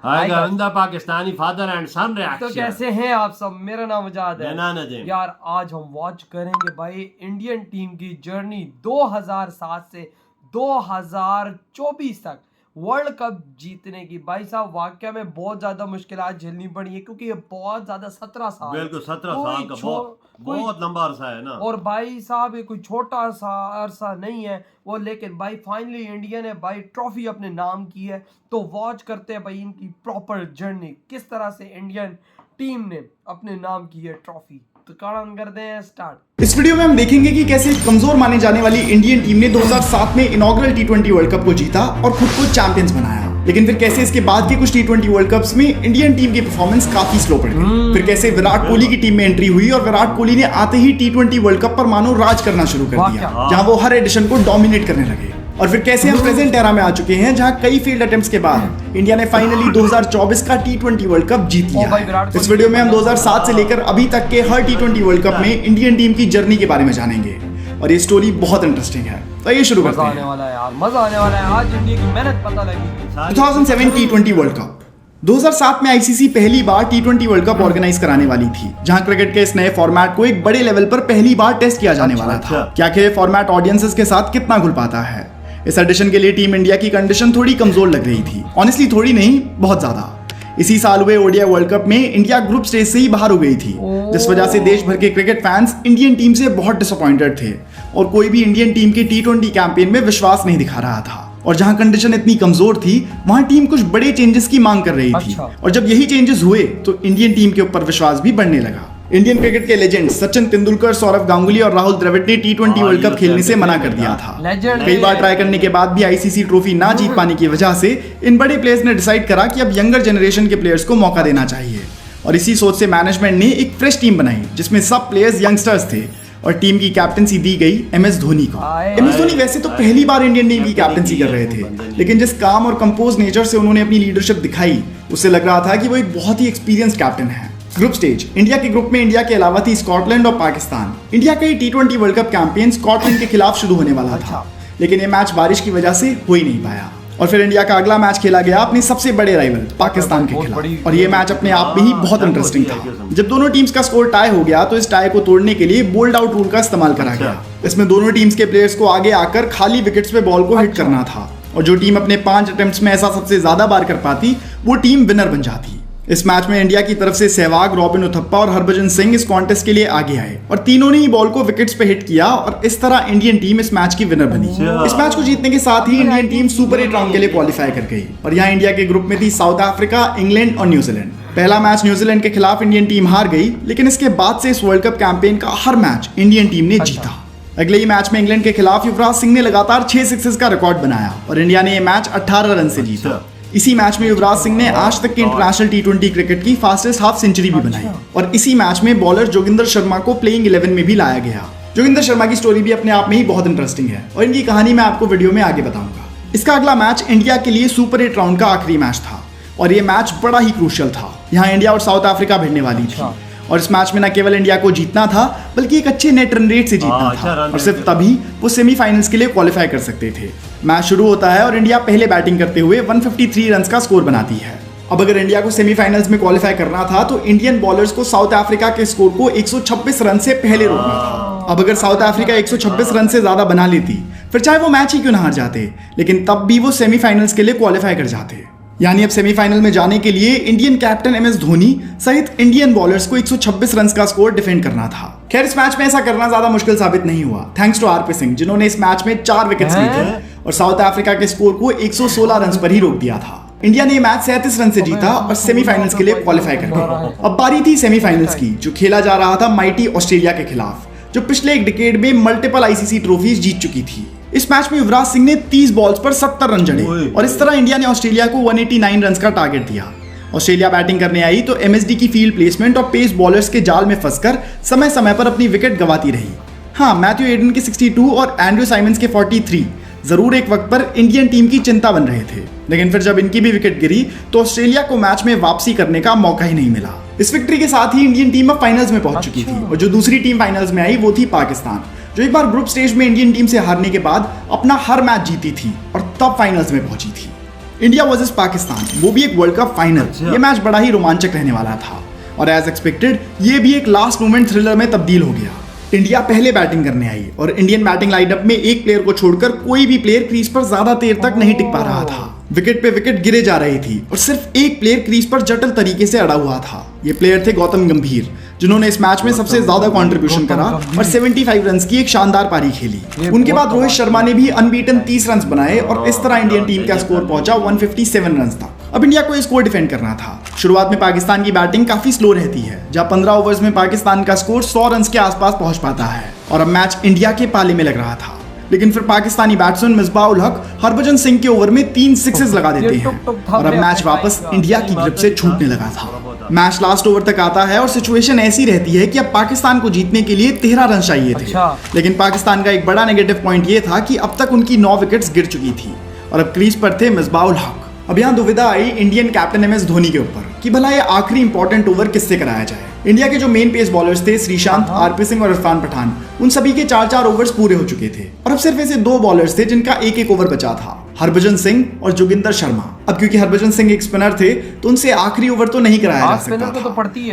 हाय गंदा Pakistani father and son reaction. तो कैसे हैं आप सब? मेरा नाम उजाद है यार। आज हम वॉच करेंगे भाई इंडियन टीम की जर्नी 2007 से 2024 तक वर्ल्ड कप जीतने की। भाई साहब वाकया में बहुत ज्यादा मुश्किलात झेलनी पड़ी है क्योंकि ये बहुत ज्यादा 17 साल, बिल्कुल 17 साल का बहुत लंबा अरसा है ना। और भाई साहब ये कोई छोटा सा अरसा नहीं है वो, लेकिन भाई फाइनली इंडिया ने भाई ट्रॉफी अपने नाम की है। तो वॉच करते हैं भाई इनकी प्रॉपर जर्नी, किस तरह से इंडियन टीम ने अपने नाम की है ट्रॉफी। तो कारण करते हैं स्टार्ट। इस वीडियो में हम देखेंगे कि कैसे कमजोर माने जाने वाली इंडियन टीम ने 2007 में इनॉग्रल टी20 वर्ल्ड कप को जीता और खुद को चैंपियंस बनाया, लेकिन फिर कैसे इसके बाद के कुछ टी20 वर्ल्ड कप्स में इंडियन टीम की परफॉर्मेंस काफी स्लो पड़ गई। फिर कैसे विराट कोहली की टीम में एंट्री हुई और विराट कोहली ने आते ही टी20 वर्ल्ड कप पर मानो राज करना शुरू कर दिया, जहां वो हर एडिशन को डोमिनेट करने लगे। और फिर कैसे हम प्रेजेंट एरा में आ चुके हैं जहां कई फेल्ड अटेम्प्ट्स के बाद इंडिया ने फाइनली 2024 का टी20 वर्ल्ड कप जीत लिया है। इस वीडियो में हम 2007 से लेकर अभी तक के हर टी20 वर्ल्ड कप में इंडियन टीम की जर्नी के बारे में जानेंगे और ये स्टोरी बहुत इंटरेस्टिंग है। तो ये शुरू करते हैं। मजा आने वाला है यार, मजा आने वाला है। आज इंडिया की मेहनत पता लगेगी। 2007 टी20 वर्ल्ड कप। 2007 में आईसीसी पहली बार टी20 वर्ल्ड कप ऑर्गेनाइज कराने वाली थी, जहां क्रिकेट के इस नए फॉर्मेट को एक बड़े लेवल पर पहली बार टेस्ट किया जाने वाला था। क्या ये फॉर्मेट ऑडियंसेस के साथ कितना घुल पाता है। इस एडिशन के लिए टीम इंडिया की कंडीशन थोड़ी कमजोर लग रही थी, ऑनेस्टली थोड़ी नहीं, बहुत ज्यादा। इसी साल हुए ओडीआई वर्ल्ड कप में इंडिया ग्रुप स्टेज से ही बाहर हो गई थी, जिस वजह से देश भर के क्रिकेट फैंस इंडियन टीम से बहुत डिसअपॉइंटेड थे और कोई भी इंडियन टीम के टी20 कैंपेन में विश्वास नहीं दिखा रहा था। और जहां कंडीशन इतनी कमजोर थी वहां टीम कुछ बड़े चेंजेस की मांग कर रही थी। और जब यही चेंजेस हुए तो इंडियन टीम के ऊपर विश्वास भी बढ़ने लगा। इंडियन क्रिकेट के लेजेंड सचिन तेंदुलकर, सौरव गांगुली और राहुल द्रविड़ ने टी20 वर्ल्ड कप खेलने से मना कर दिया था। कई बार ट्राई करने के बाद भी आईसीसी ट्रॉफी ना जीत पाने की वजह से इन बड़े प्लेयर्स ने डिसाइड करा कि अब यंगर जनरेशन के प्लेयर्स को मौका देना चाहिए। और इसी सोच से मैनेजमेंट ने एक फ्रेश टीम बनाई जिसमें सब प्लेयर्स यंगस्टर्स थे और टीम की कैप्टनसी दी गई एमएस धोनी को। एमएस धोनी वैसे तो पहली बार इंडियन टीम की कैप्टनसी कर रहे थे, लेकिन जिस काम और कंपोज नेचर से उन्होंने अपनी लीडरशिप दिखाई उससे लग रहा था कि वो एक बहुत ही एक्सपीरियंस्ड कैप्टन है। Group stage. इंडिया के ग्रुप में इंडिया के अलावा थी स्कॉटलैंड और पाकिस्तान। इंडिया का टी20 वर्ल्ड कप कैंपेन स्कॉटलैंड के खिलाफ शुरू होने वाला था, लेकिन ये मैच बारिश की वजह से हो ही नहीं पाया और फिर इंडिया का अगला मैच खेला गया अपने सबसे बड़े राइवल पाकिस्तान के खिलाफ। और ये मैच अपने आप में ही बहुत इंटरेस्टिंग था। जब दोनों टीम्स का स्कोर टाई हो गया तो इस टाई को तोड़ने के लिए बोल्ड आउट रूल का इस्तेमाल करा गया। इसमें दोनों टीम्स के प्लेयर्स को आगे आकर खाली विकेट्स पे बॉल को हिट करना था और जो टीम अपने 5 अटेम्प्ट्स में ऐसा सबसे ज्यादा बार कर पाती वो टीम विनर बन जाती। इस मैच में इंडिया की तरफ से सहवाग, रॉबिन उथप्पा और हरभजन सिंह इस कॉन्टेस्ट के लिए आगे आए और तीनों ने ही बॉल को विकेट्स पे हिट किया और इस तरह इंडियन टीम इस मैच की विनर बनी। इस मैच को जीतने के साथ ही इंडियन टीम सुपर 8 राउंड के लिए क्वालिफाई कर गई और यहाँ इंडिया के ग्रुप में थी साउथ अफ्रीका, इंग्लैंड और न्यूजीलैंड। पहला मैच न्यूजीलैंड के खिलाफ इंडियन टीम हार गई, लेकिन इसके बाद से इस वर्ल्ड कप कैंपेन का हर मैच इंडियन टीम ने जीता। अगले ही मैच में इंग्लैंड के खिलाफ युवराज सिंह ने लगातार 6 सिक्सेस का रिकॉर्ड बनाया और इंडिया ने यह मैच 18 रन से जीता। इसी मैच में युवराज सिंह ने आज तक के इंटरनेशनल टी20 क्रिकेट की फास्टेस्ट हाफ सेंचुरी भी बनाई और इसी मैच में बॉलर जोगिंदर शर्मा को प्लेइंग 11 में भी लाया गया। जोगिंदर शर्मा की स्टोरी भी अपने आप में ही बहुत इंटरेस्टिंग है और इनकी कहानी मैं आपको वीडियो में आगे बताऊंगा। इसका अगला मैच इंडिया के लिए सुपर 8 राउंड का आखिरी मैच था और ये मैच बड़ा ही क्रूशियल था। यहाँ इंडिया और साउथ अफ्रीका भिड़ने वाली थी और इस मैच में न केवल इंडिया को जीतना था बल्कि एक अच्छे नेट रन रेट से जीतना था और सिर्फ तभी वो सेमीफाइनल्स के लिए क्वालिफाई कर सकते थे। मैच शुरू होता है और इंडिया पहले बैटिंग करते हुए 153 रन का स्कोर बनाती है। अब अगर इंडिया को सेमीफाइनल्स में क्वालिफाई करना था तो इंडियन बॉलर्स को साउथ अफ्रीका के स्कोर को 126 रन से पहले रोकना था। अब अगर साउथ अफ्रीका 126 रन से ज्यादा बना लेती फिर चाहे वो मैच ही क्यों ना हार जाते, लेकिन तब भी वो सेमीफाइनल्स के लिए क्वालिफाई कर जाते। यानी अब सेमीफाइनल में जाने के लिए इंडियन कैप्टन एमएस धोनी सहित इंडियन बॉलर्स को 126 रन का स्कोर डिफेंड करना था। खैर इस मैच में ऐसा करना ज्यादा मुश्किल साबित नहीं हुआ, थैंक्स टू आरपी सिंह जिन्होंने इस मैच में 4 विकेट्स ली थी और साउथ अफ्रीका के स्कोर को 116 रन पर ही रोक दिया था। इंडिया ने मैच 37 रन से जीता और सेमीफाइनल्स के लिए क्वालिफाई कर गई। अब बारी थी सेमीफाइनल्स की, जो खेला जा रहा था माइटी ऑस्ट्रेलिया के खिलाफ, जो पिछले एक डिकेड में मल्टीपल आईसीसी ट्रॉफीज जीत चुकी थी। इस मैच में युवराज सिंह ने 30 बॉल्स पर 70 रन जड़े और इस तरह इंडिया ने ऑस्ट्रेलिया को 189 रन का टारगेट दिया। ऑस्ट्रेलिया बैटिंग करने आई तो एमएसडी की फील्ड प्लेसमेंट और पेस बॉलर्स के जाल में फंसकर समय समय पर अपनी विकेट गंवाती रही। हाँ, मैथ्यू एडन के 62 और एंड्रू साइमंस के 43 जरूर एक वक्त पर इंडियन टीम की चिंता बन रहे थे, लेकिन फिर जब इनकी भी विकेट गिरी तो ऑस्ट्रेलिया को मैच में वापसी करने का मौका ही नहीं मिला। इस विक्ट्री के साथ ही इंडियन टीम अब फाइनल्स में पहुंच चुकी थी और जो दूसरी टीम फाइनल्स में आई वो थी पाकिस्तान, जो एक बार ग्रुप स्टेज में इंडियन टीम से हारने के बाद अपना हर मैच जीती थी और तब फाइनल्स में पहुंची थी। इंडिया वर्सेस पाकिस्तान, वो भी एक वर्ल्ड कप फाइनल। ये मैच बड़ा ही रोमांचक रहने वाला था और एज एक्सपेक्टेड ये भी एक लास्ट मोमेंट थ्रिलर में तब्दील हो गया। इंडिया पहले बैटिंग करने आई और इंडियन बैटिंग लाइनअप में एक प्लेयर को छोड़कर कोई भी प्लेयर क्रीज पर ज्यादा देर तक नहीं टिक पा रहा था। विकेट पे विकेट गिरे जा रही थी और सिर्फ एक प्लेयर क्रीज पर जटिल तरीके से अड़ा हुआ था। ये प्लेयर थे गौतम गंभीर, जिन्होंने इस मैच में सबसे ज्यादा कंट्रीब्यूशन करा और 75 रन की एक शानदार पारी खेली। उनके बाद रोहित शर्मा ने भी अनबीटन 30 रन बनाए और इस तरह इंडियन टीम का स्कोर पहुंचा 157 रन तक। अब इंडिया को स्कोर डिफेंड करना था। शुरुआत में पाकिस्तान की बैटिंग काफी स्लो रहती है, जहां 15 ओवर्स में पाकिस्तान का स्कोर 100 रन के आसपास पहुंच पाता है और अब मैच इंडिया के पाले में लग रहा था। लेकिन फिर पाकिस्तानी बैट्समैन मिसबाह-उल हक हरभजन सिंह के ओवर में 3 सिक्सेस लगा देते हैं और अब मैच वापस इंडिया की ग्रिप से छूटने लगा था। मैच लास्ट ओवर तक आता है और सिचुएशन ऐसी रहती है कि अब पाकिस्तान को जीतने के लिए 13 रन चाहिए थे। लेकिन पाकिस्तान का एक बड़ा नेगेटिव पॉइंट ये था कि अब तक उनकी 9 विकेट्स गिर चुकी थी और अब क्रीज पर थे मिसबाह-उल हक। अब यहाँ दुविधा आई इंडियन कैप्टन MS धोनी के ऊपर कि भला ये आखिरी इंपॉर्टेंट ओवर किससे कराया जाए। इंडिया के जो मेन पेस बॉलर्स थे श्रीशांत, RP सिंह और इरफान पठान, उन सभी के 4-4 ओवर्स पूरे हो चुके थे और अब सिर्फ ऐसे 2 बॉलर्स थे जिनका 1-1 ओवर बचा था, हरभजन सिंह और जोगिंदर शर्मा। अब क्योंकि हरभजन सिंह एक स्पिनर थे तो उनसे आखिरी ओवर तो नहीं कराया जा सकता था,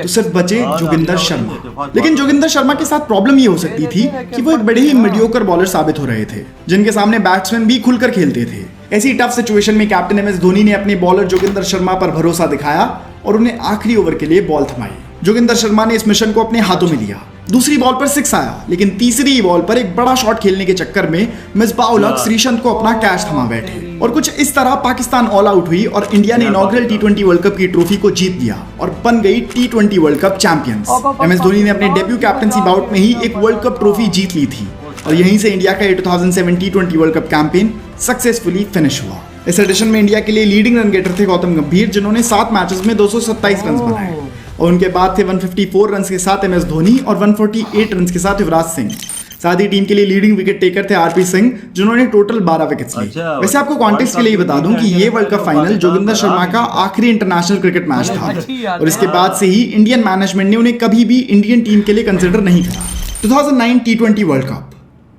तो सिर्फ बचे जोगिंदर शर्मा। लेकिन जोगिंदर शर्मा के साथ प्रॉब्लम ये हो सकती थी कि वो एक बड़े ही मीडियोकर बॉलर साबित हो रहे थे, जिनके सामने बैट्समैन भी खुलकर खेलते थे। ऐसी टफ सिचुएशन में कैप्टन MS धोनी ने अपने बॉलर जोगिंदर शर्मा पर भरोसा दिखाया और उन्हें आखिरी ओवर के लिए बॉल थमाई। जोगिंदर शर्मा ने इस मिशन को अपने हाथों में लिया। दूसरी बॉल पर 6 आया, लेकिन तीसरी बॉल पर एक बड़ा शॉट खेलने के चक्कर में मिसबाह-उल हक श्रीशांत को अपना कैच थमा बैठे और कुछ इस तरह पाकिस्तान ऑल आउट हुई और इंडिया ने इनॉग्रल T20 वर्ल्ड कप की ट्रॉफी को जीत लिया और बन गई T20 world cup champions. MS Dhoni ने अपने डेब्यू कैप्टनसी बाउट में ही एक वर्ल्ड कप ट्रॉफी जीत ली थी और यहीं से इंडिया का 2007 T20 world cup campaign successfully finish हुआ। इस एडिशन में इंडिया के लिए लीडिंग रन गेटर थे गौतम गंभीर, जिन्होंने 7 मैचेस में 227 रन बनाए और उनके बाद थे 154 रन के साथ MS धोनी और 148 रन के साथ युवराज सिंह। साथ ही टीम के लिए लीडिंग विकेट टेकर थे RP सिंह, जिन्होंने टोटल 12 विकेट्स ली। वैसे आपको कॉन्टेक्स्ट के लिए बता दूं कि ये world cup final Joginder Sharma का आखिरी इंटरनेशनल क्रिकेट मैच था और इसके बाद से ही इंडियन मैनेजमेंट ने उन्हें कभी भी इंडियन टीम के लिए कंसिडर नहीं करा। 2009 T20 वर्ल्ड कप,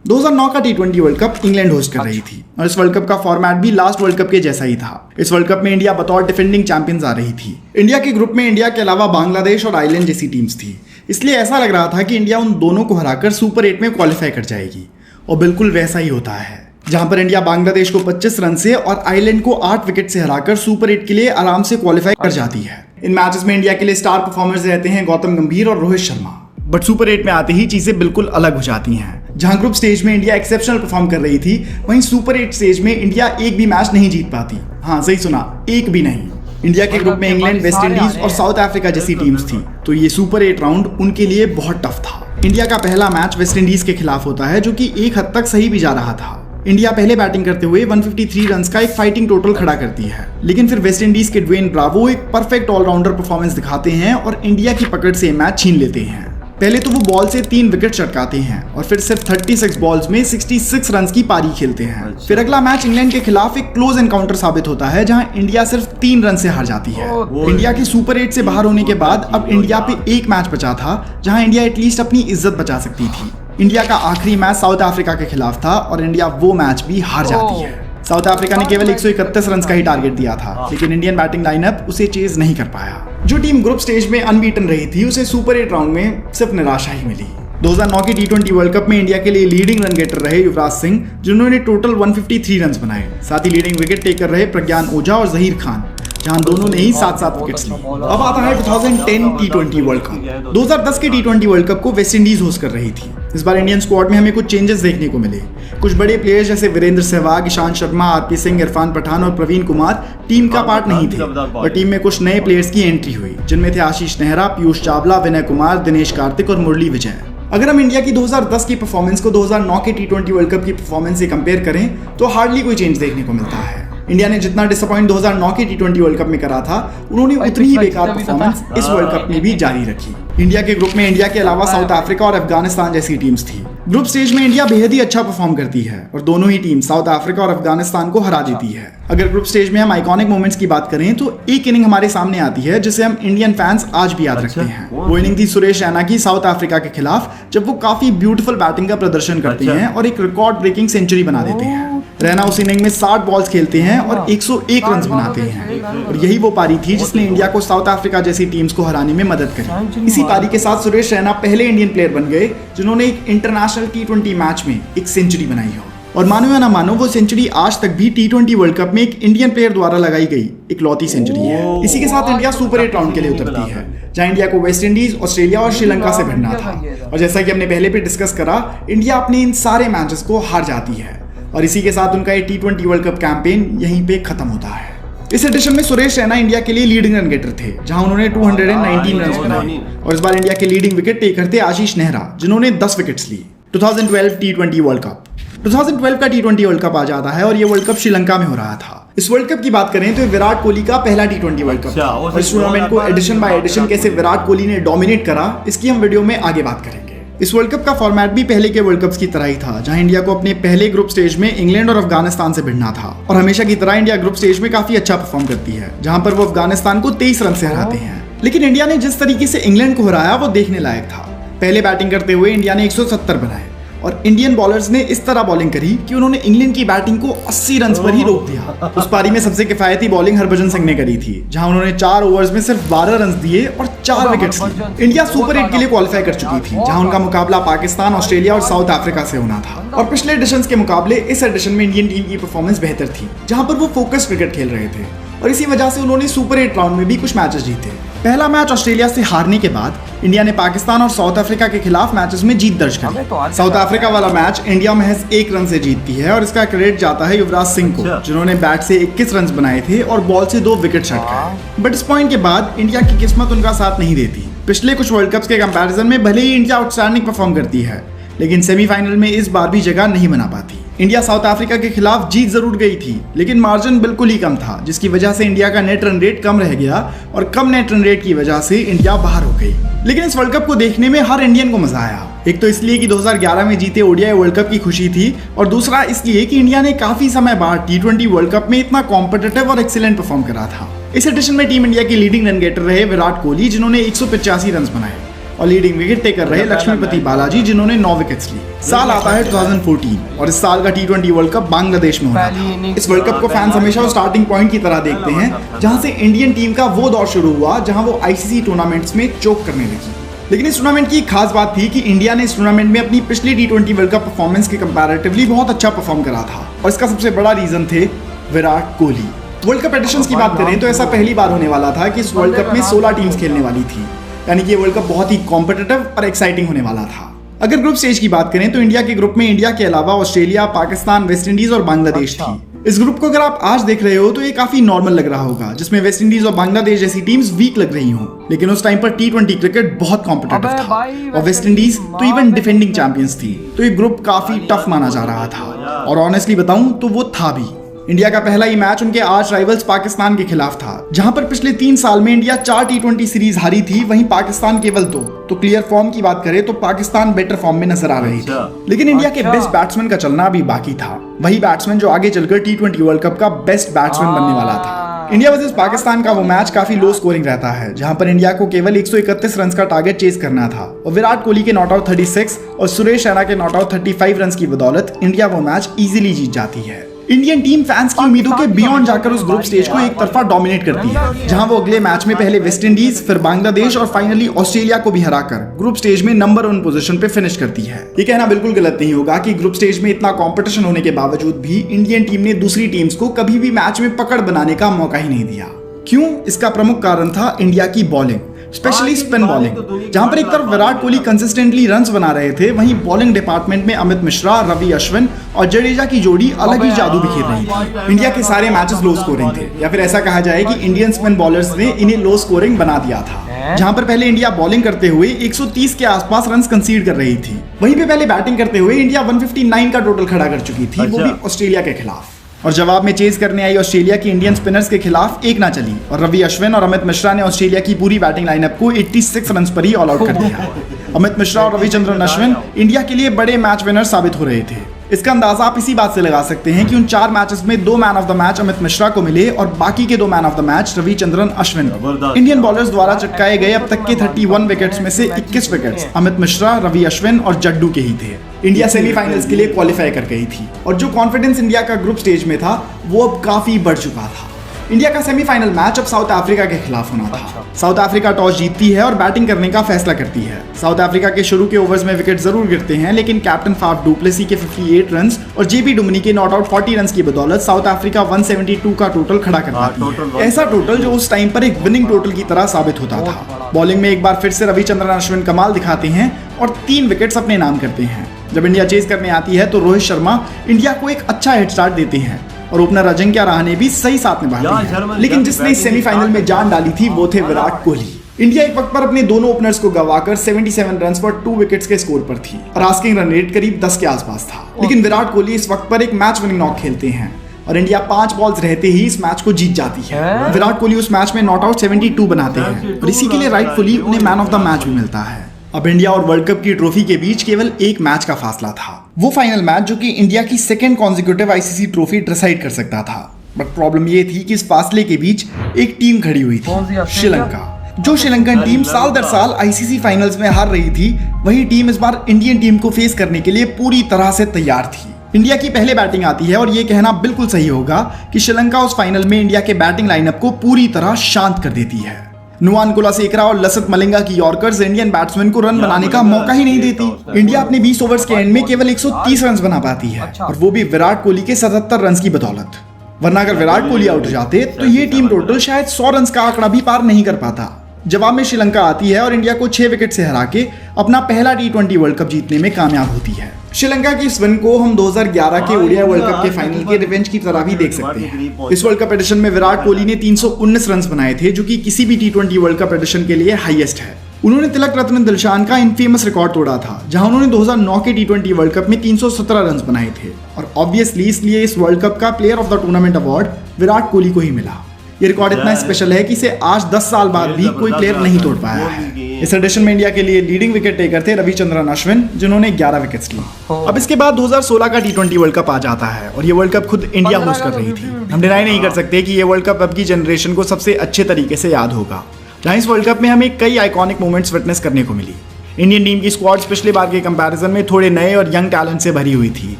2009 का T20 world cup England host कर रही थी और इस वर्ल्ड कप का फॉर्मेट भी लास्ट वर्ल्ड कप के जैसा ही था। इस वर्ल्ड कप में इंडिया बतौर डिफेंडिंग चैंपियंस आ रही थी। इंडिया के ग्रुप में इंडिया के अलावा बांग्लादेश और आइलैंड जैसी टीम्स थी, इसलिए ऐसा लग रहा था कि इंडिया उन दोनों को हराकर सुपर 8 में क्वालिफाई कर जाएगी और बिल्कुल वैसा ही होता है, जहां पर इंडिया बांग्लादेश को 25 रन से और आइलैंड को 8 विकेट से हराकर सुपर 8 के लिए आराम से क्वालिफाई कर जाती है। इन मैचेस में इंडिया के लिए स्टार परफॉर्मर्स रहते हैं गौतम गंभीर और रोहित शर्मा, बट सुपर 8 में आते ही चीजें बिल्कुल अलग हो जाती हैं। जहां ग्रुप स्टेज में इंडिया एक्सेप्शनल परफॉर्म कर रही थी, वहीं सुपर 8 स्टेज में इंडिया एक भी मैच नहीं जीत पाती। हाँ सही सुना, एक भी नहीं। इंडिया के ग्रुप में इंग्लैंड, वेस्ट इंडीज और साउथ अफ्रीका जैसी टीम्स थी, तो ये सुपर 8 राउंड उनके लिए बहुत टफ था। इंडिया का पहला मैच वेस्ट इंडीज के खिलाफ होता है, जो कि एक हद तक सही भी जा रहा था। इंडिया पहले बैटिंग करते हुए 153 रन का एक फाइटिंग टोटल खड़ा करती है, लेकिन फिर वेस्ट इंडीज के ड्वेन ब्रावो एक परफेक्ट ऑलराउंडर परफॉर्मेंस दिखाते हैं और इंडिया की पकड़ से मैच छीन लेते हैं। पहले तो वो बॉल से 3 विकेट चटकाते हैं और फिर सिर्फ 36 बॉल्स में 66 रन की पारी खेलते हैं। फिर अगला मैच इंग्लैंड के खिलाफ एक क्लोज एनकाउंटर साबित होता है, जहां इंडिया सिर्फ 3 रन से हार जाती है। इंडिया के सुपर 8 से बाहर होने के बाद अब इंडिया पे एक मैच बचा था, जहां इंडिया एटलीस्ट अपनी इज्जत बचा सकती थी। इंडिया का आखिरी मैच साउथ अफ्रीका के खिलाफ था और इंडिया वो मैच भी हार जाती है। साउथ अफ्रीका ने केवल 131 रन का ही टारगेट दिया था, लेकिन इंडियन बैटिंग लाइनअप उसे चेज नहीं कर पाया। जो टीम ग्रुप स्टेज में अनबीटन रही थी, उसे सुपर 8 राउंड में सिर्फ निराशा ही मिली। 2009 की T20 वर्ल्ड कप में इंडिया के लिए लीडिंग रन गेटर रहे युवराज सिंह, जिन्होंने टोटल 153 रन बनाए। साथ ही लीडिंग विकेट टेकर रहे प्रज्ञान ओझा और जहीर खान, जहां दोनों ने ही 7-7 विकेट्स ली। अब आता है 2010 T20 वर्ल्ड कप। 2010 के T20 वर्ल्ड कप को वेस्ट इंडीज होस्ट कर रही थी। इस बार इंडियन स्क्वाड में हमें कुछ चेंजेस देखने को मिले। कुछ बड़े प्लेयर्स जैसे वीरेंद्र सहवाग, ईशांत शर्मा, RP सिंह, इरफान पठान और प्रवीण कुमार टीम का पार्ट नहीं थे और टीम में कुछ नए प्लेयर्स की एंट्री हुई, जिनमें थे आशीष नेहरा, पीयूष चावला, विनय कुमार, दिनेश कार्तिक और मुरली विजय। अगर हम इंडिया की 2010 की परफॉर्मेंस को 2009 के T20 वर्ल्ड कप की परफॉर्मेंस से कंपेयर करें तो हार्डली कोई चेंज देखने को मिलता है। इंडिया ने जितना डिसअपॉइंट 2009 के T20 वर्ल्ड कप में करा था, उन्होंने उतनी ही बेकार परफॉर्मेंस इस वर्ल्ड कप में भी जारी रखी। इंडिया के ग्रुप में इंडिया के अलावा साउथ अफ्रीका और अफगानिस्तान जैसी टीम्स थी। ग्रुप स्टेज में इंडिया बेहद ही अच्छा परफॉर्म करती है और दोनों ही टीम साउथ अफ्रीका और अफगानिस्तान को हरा देती है। अगर ग्रुप स्टेज में हम आइकॉनिक मोमेंट्स की बात करें तो एक इनिंग हमारे सामने आती है जिसे हम इंडियन फैंस आज भी याद रखते हैं। वो इनिंग थी सुरेश रैना की साउथ अफ्रीका के खिलाफ, जब वो काफी ब्यूटीफुल बैटिंग का प्रदर्शन करते हैं और एक रिकॉर्ड ब्रेकिंग सेंचुरी बना देते हैं। रैना उस इनिंग में 60 बॉल्स खेलते हैं और 101 रन बनाते हैं और यही वो पारी थी जिसने इंडिया को साउथ अफ्रीका जैसी टीम्स को हराने में मदद करी। इसी पारी के साथ सुरेश रैना पहले इंडियन प्लेयर बन गए जिन्होंने एक इंटरनेशनल T20 मैच में एक सेंचुरी बनाई हो। और मानो या ना मानो, वो सेंचुरी आज तक भी T20 वर्ल्ड कप में एक इंडियन प्लेयर द्वारा लगाई गई इकलौती सेंचुरी है। इसी के साथ इंडिया सुपर 8 राउंड के लिए उतरती है, जहां इंडिया को वेस्ट इंडीज, ऑस्ट्रेलिया और श्रीलंका से भिड़ना था। और जैसा कि हमने पहले भी डिस्कस करा, इंडिया अपने इन सारे मैचेस को हार जाती है और इसी के साथ उनका ये T20 वर्ल्ड कप कैंपेन यहीं पे खत्म होता है। इस एडिशन में सुरेश रैना इंडिया के लिए लीडिंग रन गेटर थे, जहां उन्होंने 219 रन बनाए और इस बार इंडिया के लीडिंग विकेट टेकर थे आशीष नेहरा, जिन्होंने 10 विकेट्स ली। 2012 T20 वर्ल्ड कप 2012 का T20 वर्ल्ड कप आ जाता है और ये वर्ल्ड कप श्रीलंका में हो रहा था। इस वर्ल्ड कप की बात करें तो विराट कोहली का पहला T20 वर्ल्ड कप था और इस टूर्नामेंट को एडिशन बाय एडिशन कैसे विराट कोहली ने डोमिनेट करा, इसकी हम वीडियो में आगे बात करेंगे। इस वर्ल्ड कप का फॉर्मेट भी पहले के वर्ल्ड कप्स की तरह ही था, जहां इंडिया को अपने पहले ग्रुप स्टेज में इंग्लैंड और अफगानिस्तान से भिड़ना था और हमेशा की तरह इंडिया ग्रुप स्टेज में काफी अच्छा परफॉर्म करती है, जहां पर वो अफगानिस्तान को 23 रन से हराते हैं। लेकिन इंडिया ने जिस तरीके से इंग्लैंड को हराया वो देखने लायक था। पहले बैटिंग करते हुए इंडिया ने 170 बनाए और इंडियन बॉलर्स ने इस तरह बॉलिंग करी कि उन्होंने इंग्लैंड की बैटिंग को 80 रन पर ही रोक दिया। उस पारी में सबसे किफायती बॉलिंग हरभजन सिंह ने करी थी, जहां उन्होंने 4 ओवर्स में सिर्फ 12 रन दिए और 4 विकेट्स लिए। इंडिया सुपर 8 के लिए क्वालिफाई कर चुकी थी, जहां उनका मुकाबला पाकिस्तान, ऑस्ट्रेलिया और साउथ अफ्रीका से होना था। और पिछले एडिशंस के मुकाबले इस एडिशन में इंडियन टीम की परफॉर्मेंस बेहतर थी, जहां पर वो फोकस्ड क्रिकेट खेल रहे थे और इसी वजह से उन्होंने सुपर 8 राउंड में भी कुछ मैचेस जीते। पहला मैच ऑस्ट्रेलिया से हारने के बाद इंडिया ने पाकिस्तान और साउथ अफ्रीका के खिलाफ मैचेस में जीत दर्ज करी। साउथ अफ्रीका वाला मैच इंडिया महज 1 रन से जीतती है और इसका क्रेडिट जाता है युवराज सिंह को, जिन्होंने बैट से 21 रन बनाए थे और बॉल से 2 विकेट छटकाए। बट इस पॉइंट के बाद इंडिया की किस्मत उनका साथ नहीं देती। पिछले कुछ वर्ल्ड कप्स के कंपैरिजन में भले ही इंडिया आउटस्टैंडिंग परफॉर्म करती है, लेकिन सेमीफाइनल में इस बार भी जगह नहीं बना पाती। इंडिया साउथ अफ्रीका के खिलाफ जीत जरूर गई थी, लेकिन मार्जिन बिल्कुल ही कम था, जिसकी वजह से इंडिया का नेट रन रेट कम रह गया और कम नेट रन रेट की वजह से इंडिया बाहर हो गई। लेकिन इस वर्ल्ड कप को देखने में हर इंडियन को मजा आया। एक तो इसलिए कि 2011 में जीते ओडीआई वर्ल्ड कप की खुशी थी और दूसरा इसलिए कि इंडिया ने काफी समय बाद T20 वर्ल्ड कप में इतना कॉम्पिटिटिव और एक्सीलेंट परफॉर्म करा था। इस एडिशन में टीम इंडिया के लीडिंग रन गेटर रहे विराट कोहली, जिन्होंने 185 रन बनाए और लीडिंग विकेट टेकर रहे लक्ष्मीपति बालाजी, जिन्होंने 9 विकेट्स ली। साल आता है 2014 और इस साल का T20 वर्ल्ड कप बांग्लादेश में होना था। इस वर्ल्ड कप को फैंस हमेशा उस स्टार्टिंग पॉइंट की तरह देखते हैं, जहां से इंडियन टीम का वो दौर शुरू हुआ जहां वो आईसीसी टूर्नामेंट्स में चोक करने लगी। लेकिन इस टूर्नामेंट की एक खास बात थी कि इंडिया ने इस टूर्नामेंट में अपनी पिछली T20 वर्ल्ड कप परफॉर्मेंस के कंपैरेटिवली बहुत अच्छा परफॉर्म करा था और इसका सबसे बड़ा रीजन थे Virat Kohli. World cup editions की बात करें तो ऐसा पहली बार होने वाला था कि इस वर्ल्ड कप में 16 टीम्स खेलने वाली थी, यानी कि ये वर्ल्ड कप बहुत ही कॉम्पिटिटिव और एक्साइटिंग होने वाला था। अगर ग्रुप स्टेज की बात करें तो इंडिया के ग्रुप में इंडिया के अलावा ऑस्ट्रेलिया, पाकिस्तान, वेस्ट इंडीज और बांग्लादेश थी। इस ग्रुप को अगर आप आज देख रहे हो तो ये काफी नॉर्मल लग रहा होगा, जिसमें वेस्ट इंडीज और बांग्लादेश जैसी टीम्स वीक लग रही हों, लेकिन उस टाइम पर T20 क्रिकेट बहुत कॉम्पिटिटिव था और वेस्ट इंडीज तो इवन डिफेंडिंग चैंपियंस थी, तो ये ग्रुप काफी टफ माना जा रहा था और ऑनेस्टली बताऊं तो वो था भी। इंडिया का पहला ही मैच उनके आर्च राइवल्स पाकिस्तान के खिलाफ था, जहां पर पिछले 3 साल में इंडिया 4 T20 सीरीज हारी थी, वहीं पाकिस्तान केवल 2। तो क्लियर फॉर्म की बात करें तो पाकिस्तान बेटर फॉर्म में नजर आ रही थी, लेकिन इंडिया के बेस्ट बैट्समैन का चलना अभी बाकी था। वही बैट्समैन जो आगे चलकर T20 वर्ल्ड कप का बेस्ट बैट्समैन बनने वाला था। इंडिया वर्सेस पाकिस्तान का वो मैच काफी लो स्कोरिंग रहता है, जहां पर इंडिया को केवल 131 रन का टारगेट चेस करना था और विराट कोहली के नॉट आउट 36 और सुरेश रैना के नॉट आउट 35 रन की बदौलत इंडिया वो मैच इजीली जीत जाती है। इंडियन टीम फैंस की उम्मीदों के बियॉन्ड जाकर उस ग्रुप स्टेज को एक तरफा डोमिनेट करती है, जहां वो अगले मैच में पहले वेस्ट इंडीज, फिर बांग्लादेश और फाइनली ऑस्ट्रेलिया को भी हराकर ग्रुप स्टेज में नंबर 1 पोजीशन पे फिनिश करती है। ये कहना बिल्कुल गलत नहीं होगा कि ग्रुप स्टेज में इतना कंपटीशन होने के बावजूद भी इंडियन टीम ने दूसरी टीम्स को कभी भी मैच में पकड़ बनाने का मौका ही नहीं दिया। क्यों? इसका प्रमुख कारण था इंडिया की बॉलिंग, स्पेशली स्पिन बॉलिंग, जहां पर एक तरफ विराट कोहली कंसिस्टेंटली रन्स बना रहे थे, वहीं बॉलिंग डिपार्टमेंट में अमित मिश्रा, रवि अश्विन और जडेजा की जोड़ी अलग ही जादू बिखेर रही थी। इंडिया के सारे मैचेस लो स्कोरिंग थे, या फिर ऐसा कहा जाए कि इंडियन स्पिन बॉलर्स ने इन्हें लो स्कोरिंग बना दिया था, जहां पर पहले इंडिया बॉलिंग करते हुए 130 के आसपास रन्स कंसीड कर रही थी। वहीं पे पहले बैटिंग करते हुए इंडिया 159 का टोटल खड़ा कर चुकी थी, वो भी ऑस्ट्रेलिया के खिलाफ। और जवाब में चेज करने आई ऑस्ट्रेलिया की इंडियन स्पिनर्स के खिलाफ एक ना चली और रवि अश्विन और अमित मिश्रा ने ऑस्ट्रेलिया की पूरी बैटिंग लाइनअप को 86 रन पर ही ऑल आउट कर दिया। अमित मिश्रा और रविचंद्रन अश्विन इंडिया के लिए बड़े मैच विनर साबित हो रहे थे। इसका अंदाजा आप इसी बात से लगा सकते हैं कि उन 4 मैचेस में 2 man of the match Amit Mishra को मिले और बाकी के 2 man of the match Ravichandran Ashwin को। इंडियन बॉलर्स द्वारा चटकाए गए अब तक के 31 विकेट्स में से 21 विकेट्स अमित मिश्रा, रवि अश्विन और जड्डू के ही थे। इंडिया सेमीफाइनल्स के लिए क्वालिफाई कर गई थी और जो कॉन्फिडेंस इंडिया का ग्रुप स्टेज में था वो अब काफी बढ़ चुका था। इंडिया का सेमीफाइनल मैच अब साउथ अफ्रीका के खिलाफ होना था। साउथ अफ्रीका टॉस जीतती है और बैटिंग करने का फैसला करती है। साउथ अफ्रीका के शुरू के ओवर्स में विकेट जरूर गिरते हैं, लेकिन कैप्टन फाफ डू प्लेसी के 58 रन्स और जेपी डुमनी के नॉट आउट 40 रन्स की बदौलत साउथ अफ्रीका 172 का टोटल खड़ा कर पाती है। ऐसा टोटल जो उस टाइम पर एक विनिंग टोटल की तरह साबित होता था। बॉलिंग में एक बार फिर से रविचंद्रन अश्विन कमाल दिखाते हैं और 3 विकेट्स अपने नाम करते हैं। जब इंडिया चेज करने आती है तो रोहित शर्मा इंडिया को एक अच्छा हेड स्टार्ट देते हैं और ओपनर अजिंक्य रहाणे भी सही साथ निभाते हैं। लेकिन जिसने इस सेमीफाइनल में जान डाली थी वो थे विराट कोहली। इंडिया एक वक्त पर अपने दोनों ओपनर्स को गवाकर 77 रन्स पर 2 विकेट्स के स्कोर पर थी और आस्किंग रन रेट करीब 10 के आसपास था। लेकिन विराट कोहली इस वक्त पर एक मैच विनिंग नॉक खेलते हैं और इंडिया 5 बॉल्स रहते ही इस मैच को जीत जाती है। विराट कोहली उस मैच में नॉट आउट 72 बनाते हैं और इसी के लिए राइटफुली उन्हें मैन ऑफ द मैच भी मिलता है। अब इंडिया और वर्ल्ड कप की ट्रॉफी के बीच केवल एक मैच का फासला था, वो फाइनल मैच जो कि इंडिया की 2nd consecutive ICC trophy decide कर सकता था। बट प्रॉब्लम ये थी कि इस फासले के बीच एक टीम खड़ी हुई थी, श्रीलंका। जो श्रीलंकन टीम साल दर साल आईसीसी फाइनल्स में हार रही थी, वही टीम इस बार इंडियन टीम को फेस करने के लिए पूरी तरह से तैयार थी। इंडिया की पहले बैटिंग आती है और ये कहना बिल्कुल सही होगा कि श्रीलंका उस फाइनल में इंडिया के बैटिंग लाइनअप को पूरी तरह शांत कर देती है। नुआन कुलासेकरा और लसित मलिंगा की यॉर्कर्स इंडियन बैट्समैन को रन बनाने का मौका ही नहीं देती। इंडिया अपने 20 ओवर्स के एंड में केवल 130 रन बना पाती है और वो भी विराट कोहली के 77 रन की बदौलत। वरना अगर विराट कोहली आउट हो जाते तो ये टीम टोटल शायद 100 रन का आंकड़ा भी पार नहीं कर पाता। जवाब में श्रीलंका आती है और इंडिया को 6 विकेट से हरा के अपना पहला T20 वर्ल्ड कप जीतने में कामयाब होती है। श्रीलंका की इस विन को हम 2011 के ओडीआई वर्ल्ड कप के फाइनल के रिवेंज की तरह भी देख सकते हैं। इस वर्ल्ड कप एडिशन में विराट कोहली ने 319 रन बनाए थे, जो कि किसी भी T20 वर्ल्ड कप एडिशन के लिए हाईएस्ट है। उन्होंने तिलक रत्न दिलशान का इनफेमस रिकॉर्ड तोड़ा था, जहां उन्होंने 2009 के T20 वर्ल्ड कप में 317 रन बनाए थे और ऑब्वियसली इसलिए इस वर्ल्ड कप का player of the tournament award Virat Kohli को ही मिला। ये रिकॉर्ड इतना स्पेशल है कि इसे आज 10 साल बाद भी कोई प्लेयर नहीं तोड़ पाया है। इस एडिशन में इंडिया के लिए लीडिंग विकेट टेकर थे रविचंद्रन अश्विन, जिन्होंने 11 विकेट्स ली। अब इसके बाद 2016 का T20 वर्ल्ड कप आ जाता है और ये वर्ल्ड कप खुद इंडिया होस्ट कर रही थी। हम डिनाई नहीं कर सकते कि ये वर्ल्ड कप अब की जनरेशन को सबसे अच्छे तरीके से याद होगा, जहां इस वर्ल्ड कप में हमें कई आइकॉनिक मोमेंट्स विटनेस करने को मिली। इंडियन टीम की स्क्वाड पिछले बार के कंपैरिजन में थोड़े नए और यंग टैलेंट से भरी हुई थी।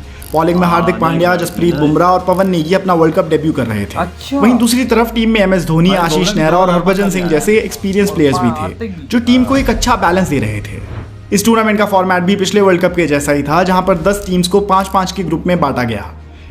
बॉलिंग में हार्दिक पांड्या, जसप्रीत बुमराह और पवन नेगी अपना वर्ल्ड कप डेब्यू कर रहे थे। वहीं दूसरी तरफ टीम में MS धोनी, आशीष नेहरा और हरभजन सिंह जैसे एक्सपीरियंस प्लेयर्स भी थे, जो टीम को एक अच्छा बैलेंस दे रहे थे। इस टूर्नामेंट का फॉर्मेट भी पिछले वर्ल्ड कप के जैसा ही था, जहां पर 10 टीम्स को 5-5 के ग्रुप में बांटा गया।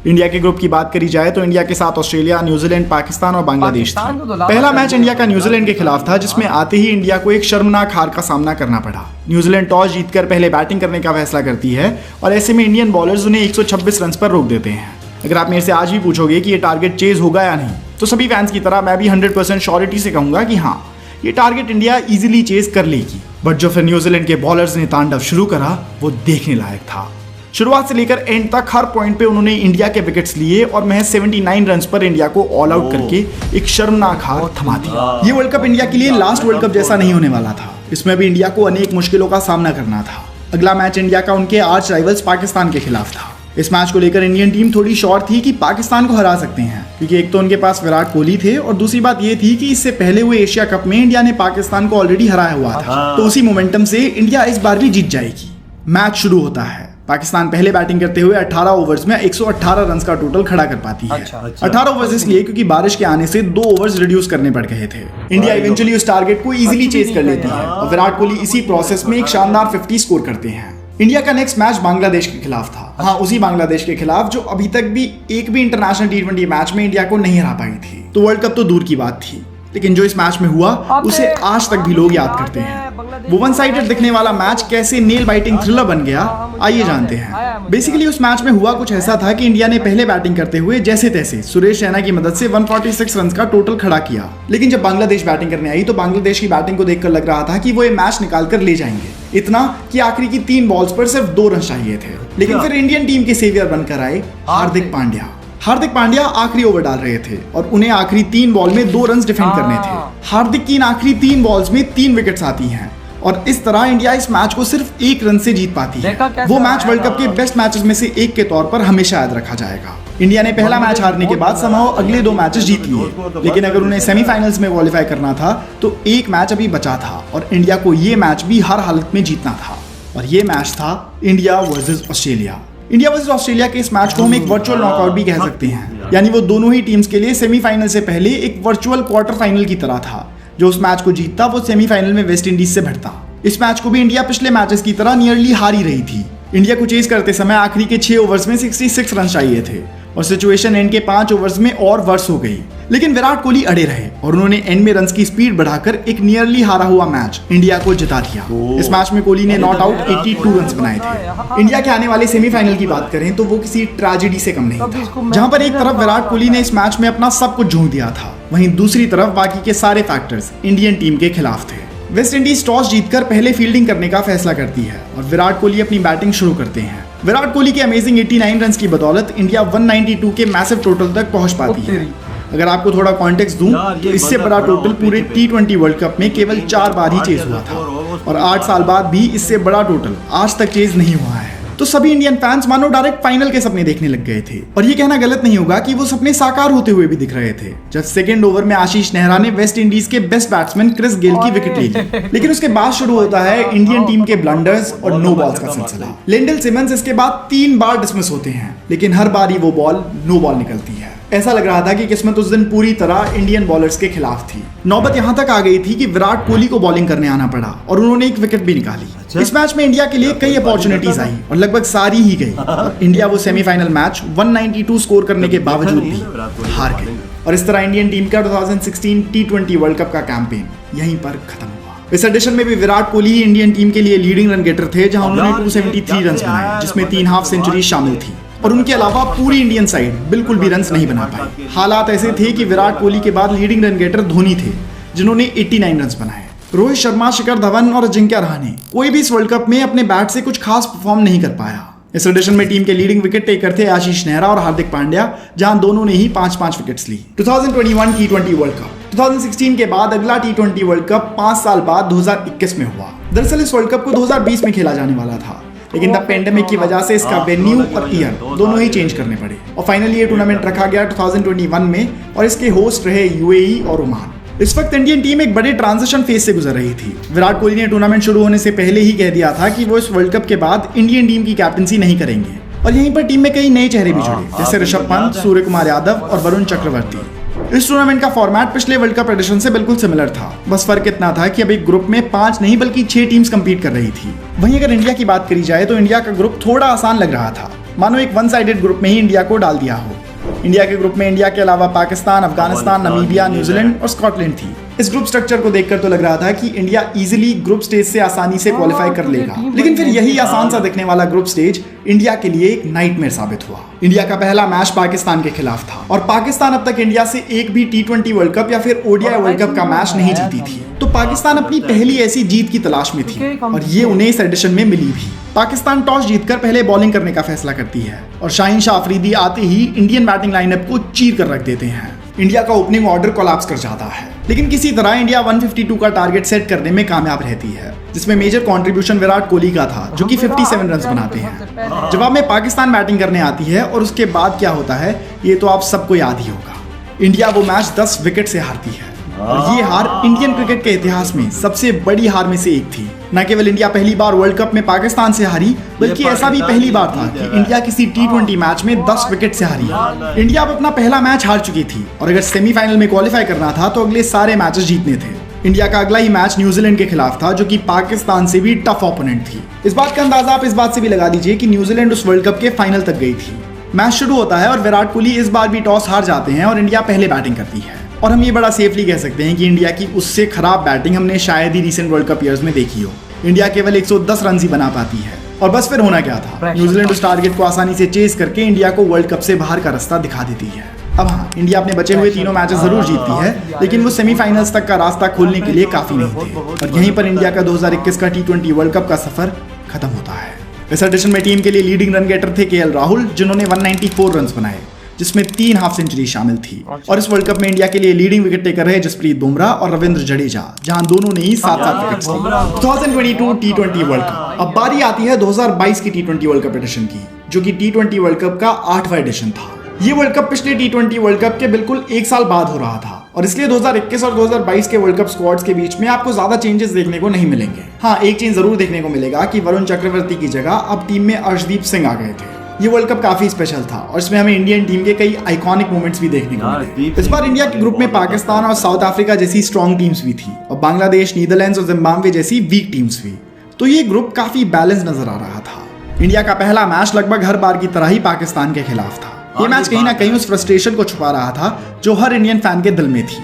इंडिया के ग्रुप की बात करी जाए तो इंडिया के साथ ऑस्ट्रेलिया, न्यूजीलैंड, पाकिस्तान और बांग्लादेश थी। पहला मैच इंडिया का न्यूजीलैंड के खिलाफ था, जिसमें आते ही इंडिया को एक शर्मनाक हार का सामना करना पड़ा। न्यूजीलैंड टॉस जीतकर पहले बैटिंग करने का फैसला करती है और ऐसे में इंडियन बॉलर्स उन्हें 126 रन पर रोक देते हैं। अगर आप मेरे से आज भी पूछोगे कि ये टारगेट चेज होगा या नहीं, तो सभी फैंस की तरह मैं भी 100% श्योरिटी से कहूंगा कि हाँ, ये टारगेट इंडिया इजीली चेज कर लेगी। बट जो फिर न्यूजीलैंड के बॉलर्स ने तांडव शुरू करा वो देखने लायक था। शुरुआत से लेकर एंड तक हर पॉइंट पे उन्होंने इंडिया के विकेट्स लिए और महज 79 रन पर इंडिया को ऑल आउट करके एक शर्मनाक हार थमा दिया। ये वर्ल्ड कप इंडिया के लिए लास्ट वर्ल्ड कप जैसा नहीं होने वाला था। इसमें भी इंडिया को अनेक मुश्किलों का सामना करना था। अगला मैच इंडिया का उनके आर्च राइवल्स पाकिस्तान के खिलाफ था। इस मैच को लेकर इंडियन टीम थोड़ी श्योर थी कि पाकिस्तान को हरा सकते हैं, क्योंकि एक तो उनके पास विराट कोहली थे और दूसरी बात ये थी कि इससे पहले हुए एशिया कप में इंडिया ने पाकिस्तान को ऑलरेडी हराया हुआ था। तो उसी मोमेंटम से इंडिया इस बार भी जीत जाएगी। मैच शुरू होता है। पाकिस्तान पहले बैटिंग करते हुए 18 ओवर्स में 118 रन का टोटल खड़ा कर पाती है। 18 ओवर्स इसलिए क्योंकि बारिश के आने से 2 ओवर्स रिड्यूस करने पड़ गए थे। इंडिया इवेंचुअली उस टारगेट को इजीली चेज कर लेती है और विराट कोहली इसी प्रोसेस में एक शानदार 50 स्कोर करते हैं। इंडिया का नेक्स्ट मैच बांग्लादेश के खिलाफ था। हाँ, उसी बांग्लादेश के खिलाफ जो अभी तक भी एक भी इंटरनेशनल T20 मैच में इंडिया को नहीं हरा पाई थी। तो वर्ल्ड कप तो दूर की बात थी, लेकिन जो इस मैच में हुआ उसे आज तक भी लोग याद करते हैं। वो वन साइडेड दिखने वाला मैच कैसे नेल बाइटिंग थ्रिलर बन गया, आइए जानते हैं। बेसिकली उस मैच में हुआ कुछ ऐसा था कि इंडिया ने पहले बैटिंग करते हुए जैसे तैसे सुरेश रैना की मदद से 146 रन का टोटल खड़ा किया। लेकिन जब बांग्लादेश बैटिंग करने आई तो बांग्लादेश की बैटिंग को देखकर लग रहा था कि वो ये मैच निकाल कर ले जाएंगे। इतना कि आखिरी की 3 बॉल्स पर सिर्फ 2 रन चाहिए थे। लेकिन फिर इंडियन टीम के सेवियर बनकर आए हार्दिक पांड्या। हार्दिक पांड्या आखिरी ओवर डाल रहे थे और उन्हें आखिरी 3 बॉल में 2 रन डिफेंड करने थे। हार्दिक की इन आखिरी 3 बॉल्स में 3 विकेट्स आती हैं और इस तरह इंडिया इस मैच को सिर्फ 1 रन से जीत पाती है। वो मैच वर्ल्ड कप के बेस्ट मैचेस में से एक के तौर पर हमेशा याद रखा जाएगा। इंडिया ने पहला मैच हारने के बाद समहाउ अगले 2 मैचेस जीत लिए, लेकिन अगर उन्हें सेमीफाइनल्स में क्वालिफाई करना था तो एक मैच अभी बचा था और इंडिया को ये मैच भी हर हालत में जीतना था और ये मैच था India versus Australia. India versus Australia के इस मैच को हम एक वर्चुअल नॉकआउट भी कह सकते हैं, यानी वो दोनों ही टीम्स के लिए सेमीफाइनल से पहले एक वर्चुअल क्वार्टर फाइनल की तरह था। जो उस मैच को जीतता वो सेमीफाइनल में वेस्ट इंडीज से भिड़ता। इस मैच को भी इंडिया पिछले मैचेस की तरह नियरली हार ही रही थी। इंडिया को चेज करते समय आखिरी के 6 ओवर्स में 66 रन चाहिए थे और सिचुएशन एंड के 5 ओवर्स में और वर्स हो गई, लेकिन विराट कोहली अड़े रहे और उन्होंने एंड में रन्स की स्पीड बढ़ाकर एक नियरली हारा हुआ मैच इंडिया को जिता दिया। इस मैच में कोहली ने नॉट आउट 82 रन्स बनाए थे। इंडिया के आने वाले सेमीफाइनल की बात करें तो वो किसी ट्रेजेडी से कम नहीं था, जहां पर एक तरफ विराट कोहली ने इस मैच में अपना सब कुछ झोंक दिया था, वहीं दूसरी तरफ बाकी के सारे फैक्टर्स इंडियन टीम के खिलाफ थे। वेस्ट इंडीज टॉस जीतकर पहले फील्डिंग करने का फैसला करती है और विराट कोहली अपनी बैटिंग शुरू करते हैं। विराट कोहली के अमेजिंग 89 रन्स की बदौलत इंडिया 192 के मैसिव टोटल तक पहुंच पाती है। अगर आपको थोड़ा कॉन्टेक्स्ट दूं तो इससे बड़ा टोटल पूरे T20 वर्ल्ड कप में केवल 4 बार ही चेज हुआ था और 8 साल बाद भी इससे बड़ा टोटल आज तक चेज नहीं हुआ है। तो सभी इंडियन फैंस मानो डायरेक्ट फाइनल के सपने देखने लग गए थे और ये कहना गलत नहीं होगा कि वो सपने साकार होते हुए भी दिख रहे थे जब सेकंड ओवर में आशीष नेहरा ने वेस्ट इंडीज के बेस्ट बैट्समैन क्रिस गेल की विकेट ली। लेकिन उसके बाद शुरू होता है इंडियन टीम के ब्लंडर्स और नो बॉल्स का सिलसिला। लेंडल सिमंस इसके बाद 3 बार डिसमिस होते हैं, लेकिन हर बार ही वो बॉल नो बॉल निकलती है। ऐसा लग रहा था कि किस्मत उस दिन पूरी तरह इंडियन बॉलर्स के खिलाफ थी। नौबत यहां तक आ गई थी कि विराट कोहली को बॉलिंग करने आना पड़ा और उन्होंने एक विकेट भी निकाली। इस मैच में इंडिया के लिए कई अपॉर्चुनिटीज आई और लगभग सारी ही गई और इंडिया वो सेमीफाइनल मैच 192 स्कोर करने के बावजूद भी हार गई और इस तरह इंडियन टीम का 2016 T20 वर्ल्ड कप का कैंपेन यहीं पर खत्म हुआ। इस एडिशन में भी विराट कोहली ही इंडियन टीम के लिए लीडिंग रन गेटर थे, जहां उन्होंने 273 रन बनाए, जिसमें 3 हाफ सेंचुरी शामिल थी और उनके अलावा पूरी इंडियन साइड बिल्कुल भी रन्स नहीं बना पाई। हालात ऐसे थे कि विराट कोहली के बाद लीडिंग रन गेटर धोनी थे, जिन्होंने 89 रन्स बनाए। रोहित शर्मा, शिखर धवन और अजिंक्य रहाणे कोई भी इस वर्ल्ड कप में अपने बैट से कुछ खास परफॉर्म नहीं कर पाया। इस एडिशन में टीम के लीडिंग विकेट टेकर थे आशीष नेहरा और हार्दिक पांड्या, जहां दोनों ने ही 5-5 विकेट्स ली। 2021 T20 वर्ल्ड कप 2016 के बाद अगला T20 वर्ल्ड कप 5 साल बाद 2021 में हुआ। दरअसल इस वर्ल्ड कप को 2020 में खेला जाने वाला था, लेकिन द पेंडेमिक की वजह से इसका वेन्यू और ईयर दोनों ही चेंज करने पड़े और फाइनली ये टूर्नामेंट रखा गया 2021 में और इसके होस्ट रहे यूएई और ओमान। इस वक्त इंडियन टीम एक बड़े ट्रांजिशन फेज से गुजर रही थी। विराट कोहली ने टूर्नामेंट शुरू होने से पहले ही कह दिया था कि वो इस वर्ल्ड कप के बाद इंडियन टीम की कैप्टनसी नहीं करेंगे और यहीं पर टीम में कई नए चेहरे भी जुड़े, जैसे ऋषभ पंत, सूर्य कुमार यादव और वरुण चक्रवर्ती। इस टूर्नामेंट का फॉर्मेट पिछले वर्ल्ड कप एडिशन से बिल्कुल सिमिलर था, बस फर्क इतना था कि अब एक ग्रुप में 5 नहीं बल्कि 6 टीम्स कंपीट कर रही थी। वहीं अगर इंडिया की बात करी जाए तो इंडिया का ग्रुप थोड़ा आसान लग रहा था, मानो एक वन साइडेड ग्रुप में ही इंडिया को डाल दिया हो। इंडिया के ग्रुप में इंडिया के अलावा पाकिस्तान, अफगानिस्तान, नामीबिया, न्यूजीलैंड और स्कॉटलैंड थी। इस ग्रुप स्ट्रक्चर को देखकर तो लग रहा था कि इंडिया इजीली ग्रुप स्टेज से आसानी से क्वालिफाई कर लेगा, लेकिन फिर यही आसान सा दिखने वाला ग्रुप स्टेज इंडिया के लिए एक नाइटमेयर साबित हुआ। इंडिया का पहला मैच पाकिस्तान के खिलाफ था और पाकिस्तान अब तक इंडिया से एक भी T20 वर्ल्ड कप या फिर ODI वर्ल्ड कप का मैच नहीं जीती थी, तो पाकिस्तान अपनी पहली ऐसी जीत की तलाश में थी और ये उन्हें इस एडिशन में मिली भी। पाकिस्तान टॉस जीतकर पहले बॉलिंग करने का फैसला करती है और शाहीन शाह अफरीदी आते ही इंडियन बैटिंग लाइनअप को चीर कर रख देते हैं। इंडिया का ओपनिंग ऑर्डर कोलैप्स कर जाता है, लेकिन किसी तरह इंडिया 152 का टारगेट सेट करने में कामयाब रहती है, जिसमें मेजर कंट्रीब्यूशन विराट कोहली का था, जो कि 57 रन बनाते हैं। जवाब में पाकिस्तान बैटिंग करने आती है और उसके बाद क्या होता है ये तो आप सबको याद ही होगा। इंडिया वो मैच 10 विकेट से हारती है और ये हार इंडियन क्रिकेट के इतिहास में सबसे बड़ी हार में से एक थी। न केवल इंडिया पहली बार वर्ल्ड कप में पाकिस्तान से हारी, बल्कि ऐसा भी पहली बार था कि इंडिया किसी T20 मैच में 10 विकेट से हारी। इंडिया अब अपना पहला मैच हार चुकी थी और अगर सेमीफाइनल में क्वालिफाई करना था तो अगले सारे मैचेस जीतने थे। इंडिया का अगला ही मैच न्यूजीलैंड के खिलाफ था, जो कि पाकिस्तान से भी टफ ओपोनेंट थी। इस बात का अंदाजा आप इस बात से भी लगा लीजिए कि न्यूजीलैंड उस वर्ल्ड कप के फाइनल तक गई थी। मैच शुरू होता है और विराट कोहली इस बार भी टॉस हार जाते हैं और इंडिया पहले बैटिंग करती है और हम ये बड़ा सेफली कह सकते हैं कि इंडिया की उससे खराब बैटिंग हमने शायद ही रीसेंट वर्ल्ड कप ईयर्स में देखी हो। इंडिया केवल 110 रन ही बना पाती है और बस फिर होना क्या था, न्यूजीलैंड उस टारगेट को आसानी से चेस करके इंडिया को वर्ल्ड कप से बाहर का रास्ता दिखा देती है। अब हाँ, इंडिया अपने बचे हुए तीनों मैचेस जरूर जीतती है, लेकिन वो सेमीफाइनल्स तक का रास्ता खोलने के लिए काफी नहीं थे और यहीं पर इंडिया का 2021 का T20 वर्ल्ड कप का सफर खत्म होता है। इस एडिशन में टीम के लिए लीडिंग रन गेटर थे KL राहुल, जिन्होंने 194 रन बनाए। जिसमें 3 हाफ सेंचुरी शामिल थी। और इस वर्ल्ड कप में इंडिया के लिए लीडिंग विकेट टेकर रहे जसप्रीत बुमराह और रविंद्र जडेजा, जहां दोनों ने ही 7-7 विकेट्स लिए। 2022 T20 वर्ल्ड कप। अब बारी आती है 2022 की T20 वर्ल्ड कप एडिशन की, जो कि T20 वर्ल्ड कप का 8वां एडिशन था। ये वर्ल्ड कप पिछले T20 वर्ल्ड कप के बिल्कुल 1 साल बाद हो रहा था, और इसलिए 2021 और 2022 के वर्ल्ड कप स्क्वाड्स के बीच में आपको ज्यादा चेंजेस देखने को नहीं मिलेंगे। हाँ, एक चीज जरूर देखने को मिलेगा कि वरुण चक्रवर्ती की जगह अब टीम में अर्शदीप सिंह आ गए थे। ये वर्ल्ड कप काफी स्पेशल था और इसमें हमें इंडियन टीम के कई आइकॉनिक मोमेंट्स भी देखने को मिले। इस बार इंडिया के ग्रुप में पाकिस्तान और साउथ अफ्रीका जैसी स्ट्रॉन्ग टीम्स भी थी, और बांग्लादेश, नीदरलैंड्स और जिम्बाब्वे जैसी वीक टीम्स भी। तो ये ग्रुप काफी बैलेंस नजर आ रहा था। इंडिया का पहला मैच लगभग हर बार की तरह ही पाकिस्तान के खिलाफ था। ये मैच कहीं ना कहीं उस फ्रस्ट्रेशन को छुपा रहा था जो हर इंडियन फैन के दिल में थी।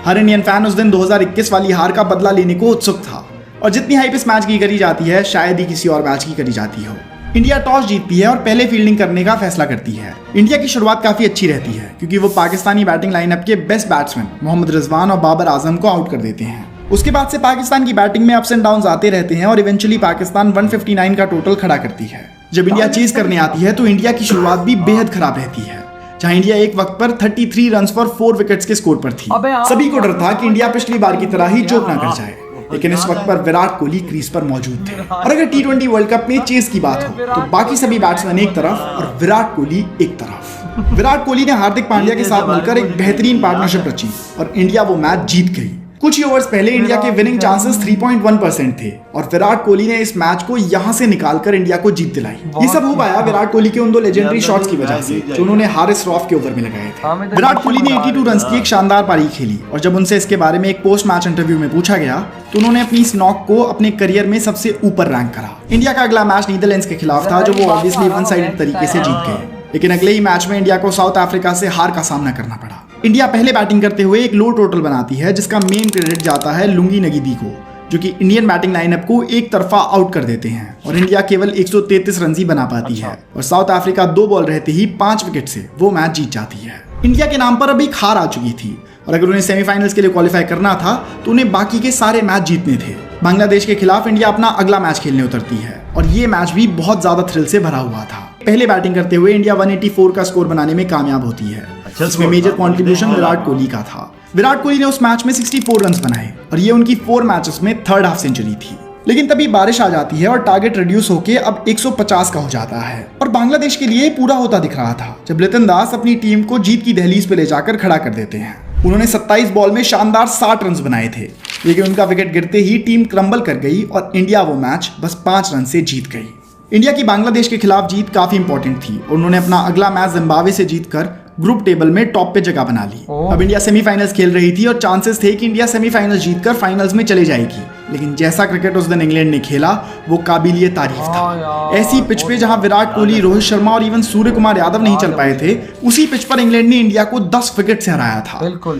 हर इंडियन फैन उस दिन 2021 वाली हार का बदला लेने को उत्सुक था, और जितनी हाइप इस मैच की करी जाती है शायद ही किसी और मैच की करी जाती हो। इंडिया टॉस जीतती है और पहले फील्डिंग करने का फैसला करती है। इंडिया की शुरुआत काफी अच्छी रहती है, क्योंकि वो पाकिस्तानी बैटिंग लाइनअप के बेस्ट बैट्समैन मोहम्मद रिजवान और बाबर आजम को आउट कर देते हैं। उसके बाद से पाकिस्तान की बैटिंग में अप्स एंड डाउन्स आते रहते हैं, और इवेंचुअली पाकिस्तान 159 का टोटल खड़ा करती है। जब इंडिया चेज करने आती है तो इंडिया की शुरुआत भी बेहद खराब रहती है, जहां इंडिया एक वक्त पर 33 रन्स फॉर 4 विकेट्स के स्कोर पर थी। सभी को डर था कि इंडिया पिछली बार की तरह ही चोक ना कर जाए, लेकिन इस वक्त पर विराट कोहली क्रीज पर मौजूद थे। और अगर T20 वर्ल्ड कप में चेस की बात हो तो बाकी सभी बैट्समैन एक तरफ और विराट कोहली एक तरफ। विराट कोहली ने हार्दिक पांड्या के साथ मिलकर एक बेहतरीन पार्टनरशिप रची और इंडिया वो मैच जीत गई। कुछ ही ओवर्स पहले इंडिया के विनिंग चांसेस 3.1% थे, और विराट कोहली ने इस मैच को यहां से निकालकर इंडिया को जीत दिलाई। ये सब हो पाया विराट कोहली के उन 2 लेजेंडरी शॉट्स की वजह से जो उन्होंने हारिस रॉफ के ओवर में लगाए थे। विराट कोहली ने 82 रन्स की एक शानदार पारी खेली, और जब उनसे इसके बारे में एक पोस्ट मैच इंटरव्यू में पूछा गया तो उन्होंने अपनी इस नॉक को अपने करियर में सबसे ऊपर रैंक करा। इंडिया का अगला मैच नीदरलैंड्स के खिलाफ था, जो वो ऑब्वियसली वन साइडेड तरीके से जीत गए, लेकिन अगले ही मैच में इंडिया को साउथ अफ्रीका से हार का सामना करना पड़ा। इंडिया पहले बैटिंग करते हुए एक लो टोटल बनाती है, जिसका मेन क्रेडिट जाता है लुंगी नगीदी को, जो कि इंडियन बैटिंग लाइनअप को एक तरफा आउट कर देते हैं, और इंडिया केवल 133 रन ही बना पाती है, और साउथ अफ्रीका 2 बॉल रहते ही 5 विकेट से वो मैच जीत जाती है। इंडिया के नाम पर अब एक हार आ चुकी थी, और अगर उन्हें सेमीफाइनल्स के लिए क्वालिफाई करना था तो उन्हें बाकी के सारे मैच जीतने थे। बांग्लादेश के खिलाफ इंडिया अपना अगला मैच खेलने उतरती है, और ये मैच भी बहुत ज्यादा थ्रिल से भरा हुआ था। पहले बैटिंग करते हुए इंडिया 184 का स्कोर बनाने में कामयाब होती है, जिसमें मेजर कंट्रीब्यूशन विराट कोहली का था। विराट कोहली ने उस मैच में 64 रन्स बनाए, और ये उनकी 4 मैचेस में 3rd हाफ सेंचुरी थी। लेकिन तभी बारिश आ जाती है और टारगेट रिड्यूस होकर अब 150 का हो जाता है, और बांग्लादेश के लिए पूरा होता दिख रहा था जब लितन दास अपनी टीम को जीत की दहलीज पे ले जाकर खड़ा कर देते हैं। उन्होंने 27 बॉल में शानदार 60 रन्स बनाए थे, लेकिन उनका विकेट गिरते ही टीम क्रम्बल कर गई और इंडिया वो मैच बस 5 रन से जीत गई। इंडिया की बांग्लादेश के खिलाफ जीत काफी इंपॉर्टेंट थी, और उन्होंने अपना अगला मैच जिम्बाब्वे से जीतकर ग्रुप टेबल में टॉप पे जगह बना ली। अब इंडिया सेमीफाइनल्स खेल रही थी, और चांसेस थे कि इंडिया सेमीफाइनल्स जीतकर फाइनल्स में चले जाएगी, लेकिन जैसा क्रिकेट उस दिन इंग्लैंड ने खेला वो काबिलिए तारीफ था। ऐसी पिच पे जहां विराट कोहली, रोहित शर्मा और इवन सूर्य कुमार यादव नहीं चल पाए थे, उसी पिच पर इंग्लैंड ने इंडिया को 10 विकेट से हराया था,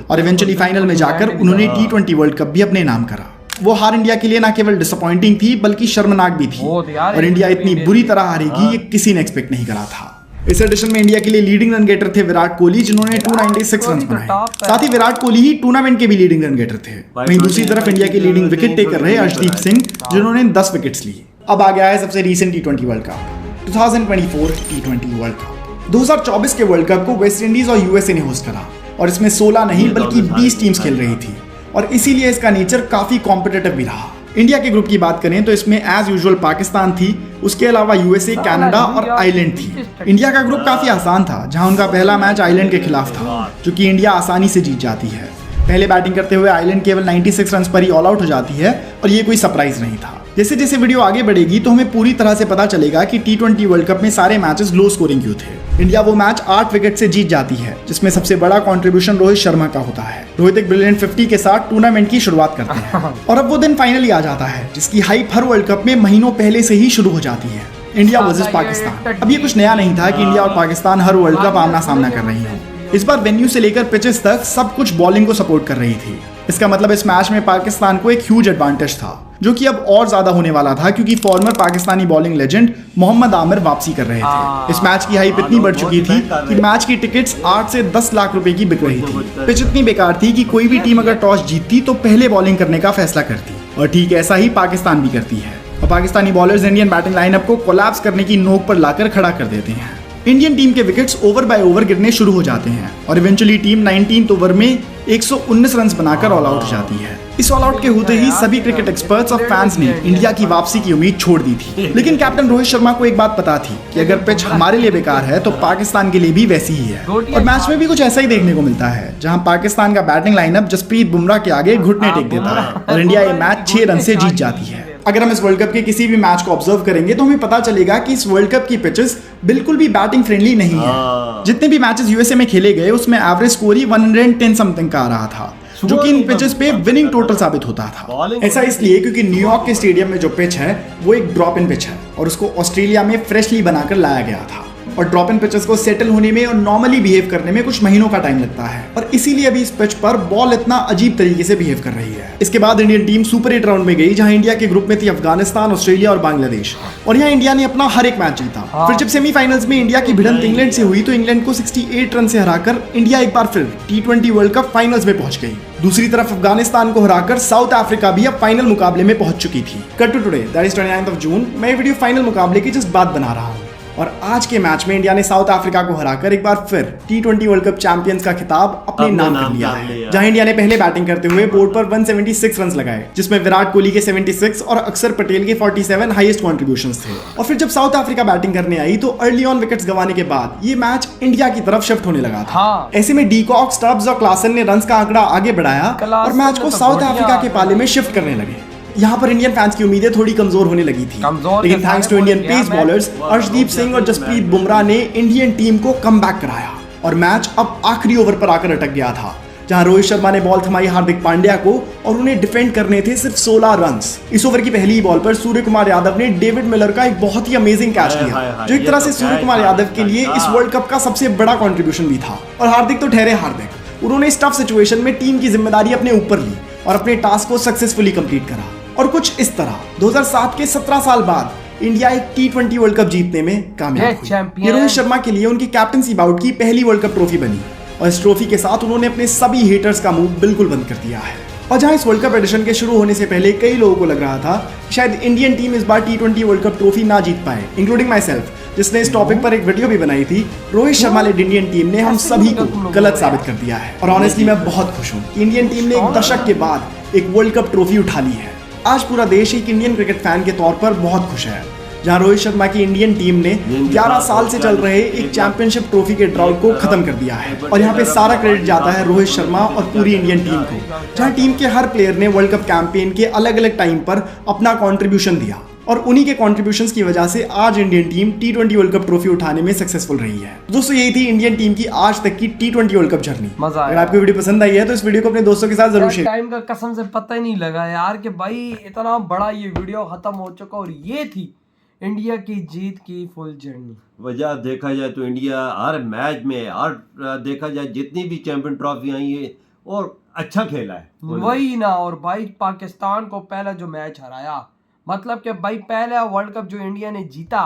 और इवेंचुअली फाइनल में जाकर उन्होंने T20 वर्ल्ड कप भी अपने नाम करा। वो हार इंडिया के लिए न केवल डिसअपॉइंटिंग थी बल्कि शर्मनाक भी थी, और इंडिया इतनी बुरी तरह हारेगी ये किसी ने एक्सपेक्ट नहीं करा था। इस एडिशन में इंडिया के लिए लीडिंग रन गेटर थे विराट कोहली, जिन्होंने 296 रन बनाए। साथ ही विराट कोहली ही टूर्नामेंट के भी लीडिंग रन गेटर थे। वहीं दूसरी तरफ इंडिया के लीडिंग विकेट टेकर रहे अर्शदीप सिंह, जिन्होंने 10 विकेट्स लिए। अब आ गया है सबसे recent T20 world cup, 2024 T20 world cup. 2024 के वर्ल्ड कप को वेस्ट इंडीज और यूएसए ने होस्ट करा, और इसमें 16 नहीं बल्कि 20 टीम्स खेल रही थी, और इसीलिए इसका नेचर काफी कॉम्पिटिटिव भी रहा। इंडिया के ग्रुप की बात करें तो इसमें एज यूजुअल पाकिस्तान थी, उसके अलावा यूएसए, कनाडा और आइलैंड थी। इंडिया का ग्रुप काफी आसान था, जहां उनका पहला मैच आइलैंड के खिलाफ था, जो कि इंडिया आसानी से जीत जाती है। पहले बैटिंग करते हुए आइलैंड केवल 96 रन पर ही ऑल आउट हो जाती है, और ये कोई सरप्राइज नहीं था। जैसे जैसे वीडियो आगे बढ़ेगी तो हमें पूरी तरह से पता चलेगा कि T20 वर्ल्ड कप में सारे मैचेस लो स्कोरिंग क्यों थे। इंडिया वो मैच 8 विकेट से जीत जाती है, जिसमें सबसे बड़ा कंट्रीब्यूशन रोहित शर्मा का होता है। रोहित एक ब्रिलियंट 50 के साथ टूर्नामेंट की शुरुआत करते हैं, और अब वो दिन फाइनली आ जाता है, जिसकी हाइप हर वर्ल्ड कप में महीनों पहले से ही शुरू हो जाती है। India versus Pakistan. अब ये कुछ नया नहीं था कि इंडिया और पाकिस्तान हर वर्ल्ड कप आमना सामना कर रही हो। इस बार वेन्यू से लेकर पिचेस तक सब कुछ बॉलिंग को सपोर्ट कर रही थी। इसका मतलब इस मैच में पाकिस्तान को एक ह्यूज एडवांटेज था, जो कि अब और ज्यादा होने वाला था, क्योंकि former Pakistani bowling legend Mohammad Amir वापसी कर रहे थे। इस मैच की हाइप इतनी बढ़ चुकी थी कि मैच की टिकट्स 8 से 10 लाख रुपए की बिक रही थी। पिच इतनी बेकार थी कि कोई भी टीम अगर टॉस जीतती तो पहले बॉलिंग करने का फैसला करती, और ठीक ऐसा ही पाकिस्तान भी करती है, और Pakistani bowlers Indian batting lineup को कोलैप्स करने की नोक पर लाकर खड़ा कर देते हैं। इंडियन टीम के विकेट्स ओवर बाय ओवर गिरने शुरू हो जाते हैं और इवेंचुअली टीम 19th ओवर में 119 रन बनाकर ऑल आउट हो जाती है। इस ऑल आउट के होते ही सभी क्रिकेट एक्सपर्ट्स और फैंस ने इंडिया की वापसी की उम्मीद छोड़ दी थी, लेकिन कैप्टन रोहित शर्मा को एक बात पता थी कि अगर पिच हमारे लिए बेकार है तो पाकिस्तान के लिए भी वैसी ही है। और मैच में भी कुछ ऐसा ही देखने को मिलता है, जहां पाकिस्तान का बैटिंग लाइनअप जसप्रीत बुमराह के आगे घुटने टेक देता है और इंडिया ये मैच 6 रन से जीत जाती है। अगर हम इस वर्ल्ड कप के किसी भी मैच को ऑब्जर्व करेंगे तो हमें पता चलेगा कि इस वर्ल्ड कप की पिचेस बिल्कुल भी बैटिंग फ्रेंडली नहीं है। जितने भी मैचेस यूएसए में खेले गए उसमें एवरेज स्कोर ही 110 समथिंग का आ रहा था, जो कि इन पिचेस पे विनिंग टोटल साबित होता था। ऐसा इसलिए क्योंकि न्यूयॉर्क के स्टेडियम में जो पिच है वो एक ड्रॉप इन पिच है और उसको ऑस्ट्रेलिया में फ्रेशली बनाकर लाया गया था और ड्रॉप इन पिचेस को सेटल होने में और नॉर्मली बिहेव करने में कुछ महीनों का टाइम लगता है और इसीलिए अभी इस पिच पर बॉल इतना अजीब तरीके से बिहेव कर रही है। इसके बाद इंडियन टीम सुपर 8 राउंड में गई, जहां इंडिया के ग्रुप में थी अफगानिस्तान, ऑस्ट्रेलिया और बांग्लादेश, और यहाँ इंडिया ने अपना हर एक मैच जीता। फिर जब सेमीफाइनल्स में इंडिया की भिड़ंत इंग्लैंड से हुई तो इंग्लैंड को 68 रन से हराकर इंडिया एक बार फिर T20 वर्ल्ड कप फाइनल्स में पहुंच गई। दूसरी तरफ अफगानिस्तान को हराकर साउथ अफ्रीका भी अब फाइनल मुकाबले में पहुंच चुकी थी। Cut to today, that is 29th June, मैं ये वीडियो फाइनल मुकाबले की जस्ट बात बना रहा हूँ और आज के मैच में इंडिया ने साउथ अफ्रीका को हराकर एक बार फिर T20 वर्ल्ड कप चैंपियंस का खिताब अपने नाम कर लिया है। जहां इंडिया ने पहले बैटिंग करते हुए बोर्ड पर 176 रन लगाए, जिसमें विराट कोहली के 76 और अक्षर पटेल के 47 हाईएस्ट कंट्रीब्यूशंस थे। और फिर जब साउथ अफ्रीका बैटिंग करने आई तो अर्ली ऑन विकेट्स गंवाने के बाद ये मैच इंडिया की तरफ शिफ्ट होने लगा था। ऐसे में डीकॉक, स्टब्स और क्लासन ने रन्स का आंकड़ा आगे बढ़ाया और मैच को साउथ अफ्रीका के पाले में शिफ्ट करने लगे। यहाँ पर इंडियन फैंस की उम्मीदें थोड़ी कमजोर होने लगी थी, लेकिन thanks to Indian pace bowlers Arshdeep Singh और जसप्रीत बुमराह ने इंडियन टीम को कमबैक कराया और मैच अब आखिरी ओवर पर आकर अटक गया था, जहां रोहित शर्मा ने बॉल थमाई हार्दिक पांड्या को और उन्हें डिफेंड करने थे सिर्फ 16 रन्स। इस ओवर की पहली बॉल पर सूर्य कुमार यादव ने डेविड मिलर का एक बहुत ही अमेजिंग कैच लिया, जो एक तरह से सूर्य कुमार यादव के लिए इस वर्ल्ड कप का सबसे बड़ा कंट्रीब्यूशन भी था। और हार्दिक तो ठहरे हार्दिक, उन्होंने इस टफ सिचुएशन में टीम की जिम्मेदारी अपने ऊपर ली और अपने टास्क को सक्सेसफुली कंप्लीट करा। और कुछ इस तरह 2007 के 17 साल बाद इंडिया एक T20 वर्ल्ड कप जीतने में कामयाब हुई। ये रोहित शर्मा के लिए उनकी कैप्टनसी बाउट की पहली वर्ल्ड कप ट्रॉफी बनी और इस ट्रॉफी के साथ उन्होंने अपने सभी हेटर्स का मुंह बिल्कुल बंद कर दिया है। और जहां इस वर्ल्ड कप एडिशन के शुरू होने से पहले कई लोगों को लग रहा था शायद इंडियन टीम इस बार T20 वर्ल्ड कप ट्रॉफी ना जीत पाए, इंक्लूडिंग माई सेल्फ, जिसने इस टॉपिक पर एक वीडियो भी बनाई थी। Rohit Sharma led Indian team ने हम सभी को गलत साबित कर दिया है और ऑनेस्टली मैं बहुत खुश हूँ कि इंडियन टीम ने एक दशक के बाद एक वर्ल्ड कप ट्रॉफी उठा ली है। आज पूरा देश एक इंडियन क्रिकेट फैन के तौर पर बहुत खुश है, जहां रोहित शर्मा की इंडियन टीम ने 11 साल से चल रहे एक चैंपियनशिप ट्रॉफी के ड्राउट को खत्म कर दिया है। और यहाँ पे सारा क्रेडिट जाता है रोहित शर्मा और पूरी इंडियन टीम को, जहां टीम के हर प्लेयर ने वर्ल्ड कप कैंपेन के अलग अलग टाइम पर अपना कंट्रीब्यूशन दिया और उन्हीं के कंट्रीब्यूशंस की वजह से आज Indian team T20 world cup trophy उठाने में सक्सेसफुल रही है। दोस्तों यही थी इंडियन टीम की आज तक की T20 वर्ल्ड कप जर्नी। अगर आपको वीडियो पसंद आई है तो इस वीडियो को अपने दोस्तों के साथ जरूर शेयर। टाइम का कसम से पता ही नहीं लगा यार कि भाई इतना बड़ा ये वीडियो खत्म हो चुका और ये थी इंडिया की जीत की फुल जर्नी। वजह देखा जाए तो इंडिया हर मैच में, हर देखा जाए जितनी भी चैंपियन ट्रॉफी आई है और अच्छा खेला है वही ना। और भाई पाकिस्तान को पहला जो मैच हराया, मतलब कि भाई पहला वर्ल्ड कप जो इंडिया ने जीता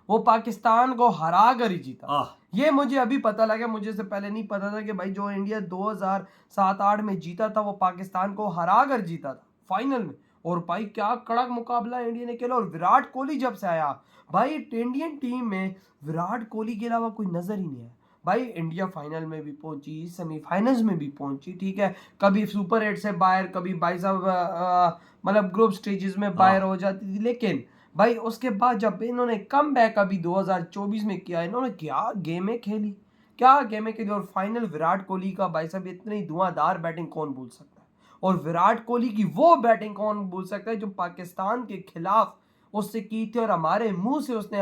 वो पाकिस्तान को हरा कर ही जीता। ये मुझे अभी पता लगा, मुझे से पहले नहीं पता था कि भाई जो इंडिया 2007-8 में जीता था वो पाकिस्तान को हरा कर जीता था फाइनल में। और भाई क्या कड़क मुकाबला इंडिया ने खेला। और विराट कोहली जब से आया भाई इंडियन टीम में विराट कोहली के अलावा कोई नजर ही नहीं आया। भाई इंडिया फाइनल में भी पहुंची, सेमीफाइनल्स में भी पहुंची, ठीक है, कभी सुपर 8 से बाहर, कभी भाई साहब मतलब ग्रुप स्टेजेस में बाहर हो जाती थी, लेकिन भाई उसके बाद जब इन्होंने कम बैक अभी 2024 में किया, इन्होंने क्या गेमें खेली, क्या गेमें खेली। और फाइनल विराट कोहली का भाई साहब इतनी धुआंधार बैटिंग कौन भूल सकता है, और विराट कोहली की वो बैटिंग कौन भूल सकता है जो पाकिस्तान के खिलाफ उससे की थी और हमारे मुंह से उसने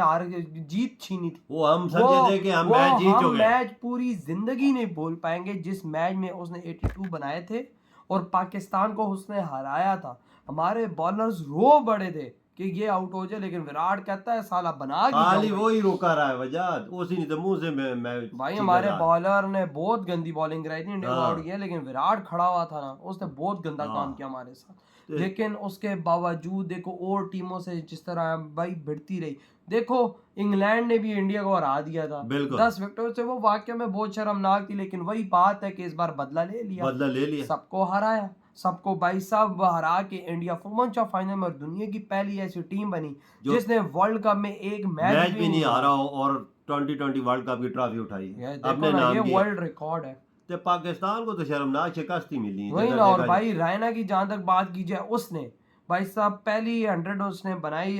जीत छीनी थी। वो हम समझे थे कि हम मैच जीत चुके हैं। मैच पूरी जिंदगी नहीं भूल पाएंगे जिस मैच में उसने 82 बनाए थे और पाकिस्तान को उसने हराया था। हमारे बॉलर्स रो बड़े थे कि ये आउट हो जाए, लेकिन विराट कहता है साला बना खाली वो ही रोका रहा है वजह उसी नहीं तो मुंह से मैं भाई हमारे बॉलर ने बहुत गंदी बॉलिंग कराई थी, इंडिया को आउट किया, लेकिन विराट खड़ा हुआ था ना, उसने बहुत गंदा काम किया हमारे साथ। लेकिन उसके बावजूद देखो और टीमों से जिस तरह भाई भिड़ती रही, देखो इंग्लैंड ने भी इंडिया को हरा दिया था 10 विकेटों से, वो वाकई में बहुत शर्मनाक थी, लेकिन वही बात है कि इस बार बदला ले लिया, सबको हराया, सबको भाई साहब हरा के इंडिया पहुंचा फाइनल में और दुनिया की पहली ऐसी टीम बनी जिसने वर्ल्ड कप में एक मैच भी नहीं हारा और 2020 वर्ल्ड कप की ट्रॉफी उठाई ये अपने देखो ना, नाम ये की। वर्ल्ड रिकॉर्ड है। तो पाकिस्तान को तो शर्मनाक शिकस्त ही मिली वही जगह ना। और जगह। भाई रैना की जहां तक बात की जाए, उसने भाई साहब पहली 100 उसने बनाई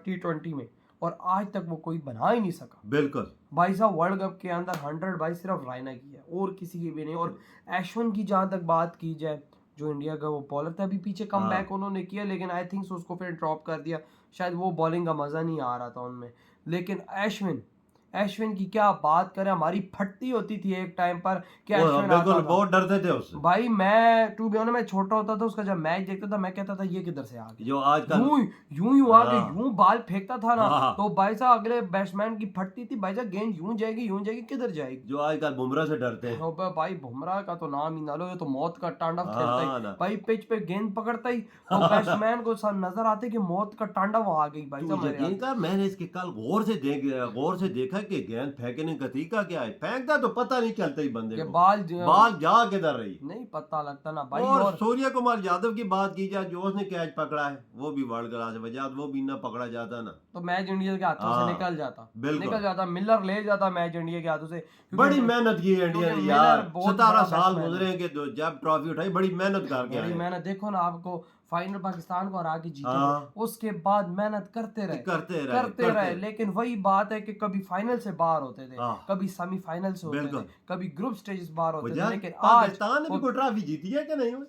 T20 में, और आज तक वो कोई बना ही नहीं सका। बिल्कुल भाई साहब वर्ल्ड कप के अंदर 100 भाई सिर्फ रैना की है, और किसी की भी नहीं। और एशवन की जहां तक बात की जाए, जो इंडिया का वो बॉलर था, अभी पीछे कम बैक उन्होंने किया, लेकिन आई थिंक उसको फिर ड्रॉप कर दिया, शायद वो बॉलिंग का मजा नहीं आ रहा था उनमें। लेकिन एशविन की क्या बात करें, हमारी फटती होती थी एक टाइम पर कि एशविन बिल्कुल आता था। बहुत डरते थे उससे। भाई मैं टू बी ऑनेस्ट, मैं छोटा होता था, उसका जब मैच देखता था मैं कहता था ये किधर से आ गया, जो आजकल यूं आगे हाँ। यूं बाल फेंकता था ना, हाँ। तो भाई साहब अगले बैट्समैन की फटती थी, भाई साहब गेंद यूं जाएगी किधर जाएगी। जो आजकल बुमराह से डरते हैं। तो भाई बुमराह का तो नाम ही ना लो, ये तो मौत का तांडव खेलता हाँ ही ना। भाई, पिच पे गेंद पकड़ता ही तो बैट्समैन को नजर आते कि मौत का तांडव आ गई भाई तू साहब मेरे यकीन आगे। कर, मैंने इसके कल गौर से देखा कि गेंद फेंकने का तरीका क्या है। फेंकता तो पता नहीं चलता ही बंदे ये को, बाल बाल जा किधर रही नहीं पता लगता ना भाई। और और सूर्य कुमार यादव की बात की जाए, जो उसने कैच पकड़ा है वो भी वर्ल्ड क्लास है। वजह वो भी ना पकड़ा जाता ना, तो मैच इंडिया के हाथों से हाँ, निकल जाता, मिलर ले जाता मैच इंडिया के हाथों से, क्योंकि बड़ी मेहनत की है इंडिया ने क्योंकि यार। मिलर बहुत 17 बड़ा साल बैट्समैन है। गुजरे के जब ट्रॉफी उठाई, बड़ी मेहनत करके बड़ी आए। मेहनत, देखो ना आपको फाइनल पाकिस्तान को हरा के जीते हाँ। थे, उसके बाद मेहनत करते करते रहे, लेकिन वही बात है कि कभी फाइनल से बाहर होते थे, हाँ। कभी सेमीफाइनल से होते बिल्कुल। थे, कभी ग्रुप स्टेजेस बाहर होते थे, वजह लेकिन आज पाकिस्तान ने भी कोई ट्रॉफी जीती है कि नहीं हुई?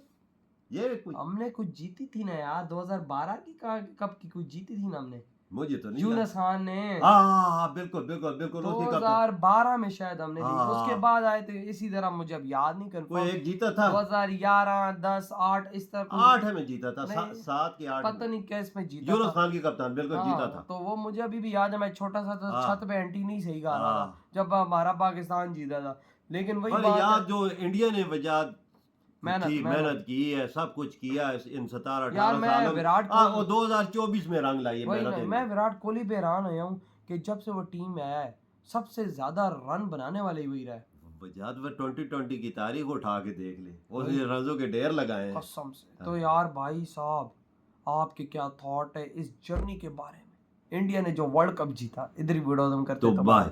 ये कुछ हमने कुछ जीती थी ना यार, 2012 की कब की कुछ जीती थी ना हमने, मुझे तो नहीं यूनुस खान ने। हाँ बिल्कुल बिल्कुल बिल्कुल उसने कहा 2012 में शायद हमने ली, हाँ। उसके बाद आए थे इसी तरह, मुझे अब याद नहीं कोई कंफर्म। एक जीता था 2011, 10, 8 इस तरह कुछ 8 में जीता था, नहीं, 7 के 8 पता नहीं क्या इसमें जीता यूनुस था। खान की कप्तान बिल्कुल हाँ, जीता था। तो वो मुझे अभी भी याद है, मैं छोटा सा था, हाँ। छत पे एंटी नहीं सही गा रहा था हाँ। जब हमारा पाकिस्तान जीता था। लेकिन वही पर बात यार है, जो इंडिया ने वजह मेहनत मेहनत की है, सब कुछ किया है इन 17-18 यार मैं सालों में। विराट हाँ, कोहली, वो 2024 में रंग लाई है वही मेहनत ना, मैं विराट कोहली पे हैरान हुआ हूँ कि जब से वो टीम में आया है, सबसे ज्यादा रन बनाने वाले ही वही रहा है, वजह 2020 की तारीख उठा के देख ले, उसने रनों के ढेर लगाए हैं। कसम से। तो यार भाई साहब, आपके क्या थॉट है इस जर्नी के बारे में? इंडिया ने जो वर्ल्ड कप जीता, इधर ही वीडियो करते तो तो बाय।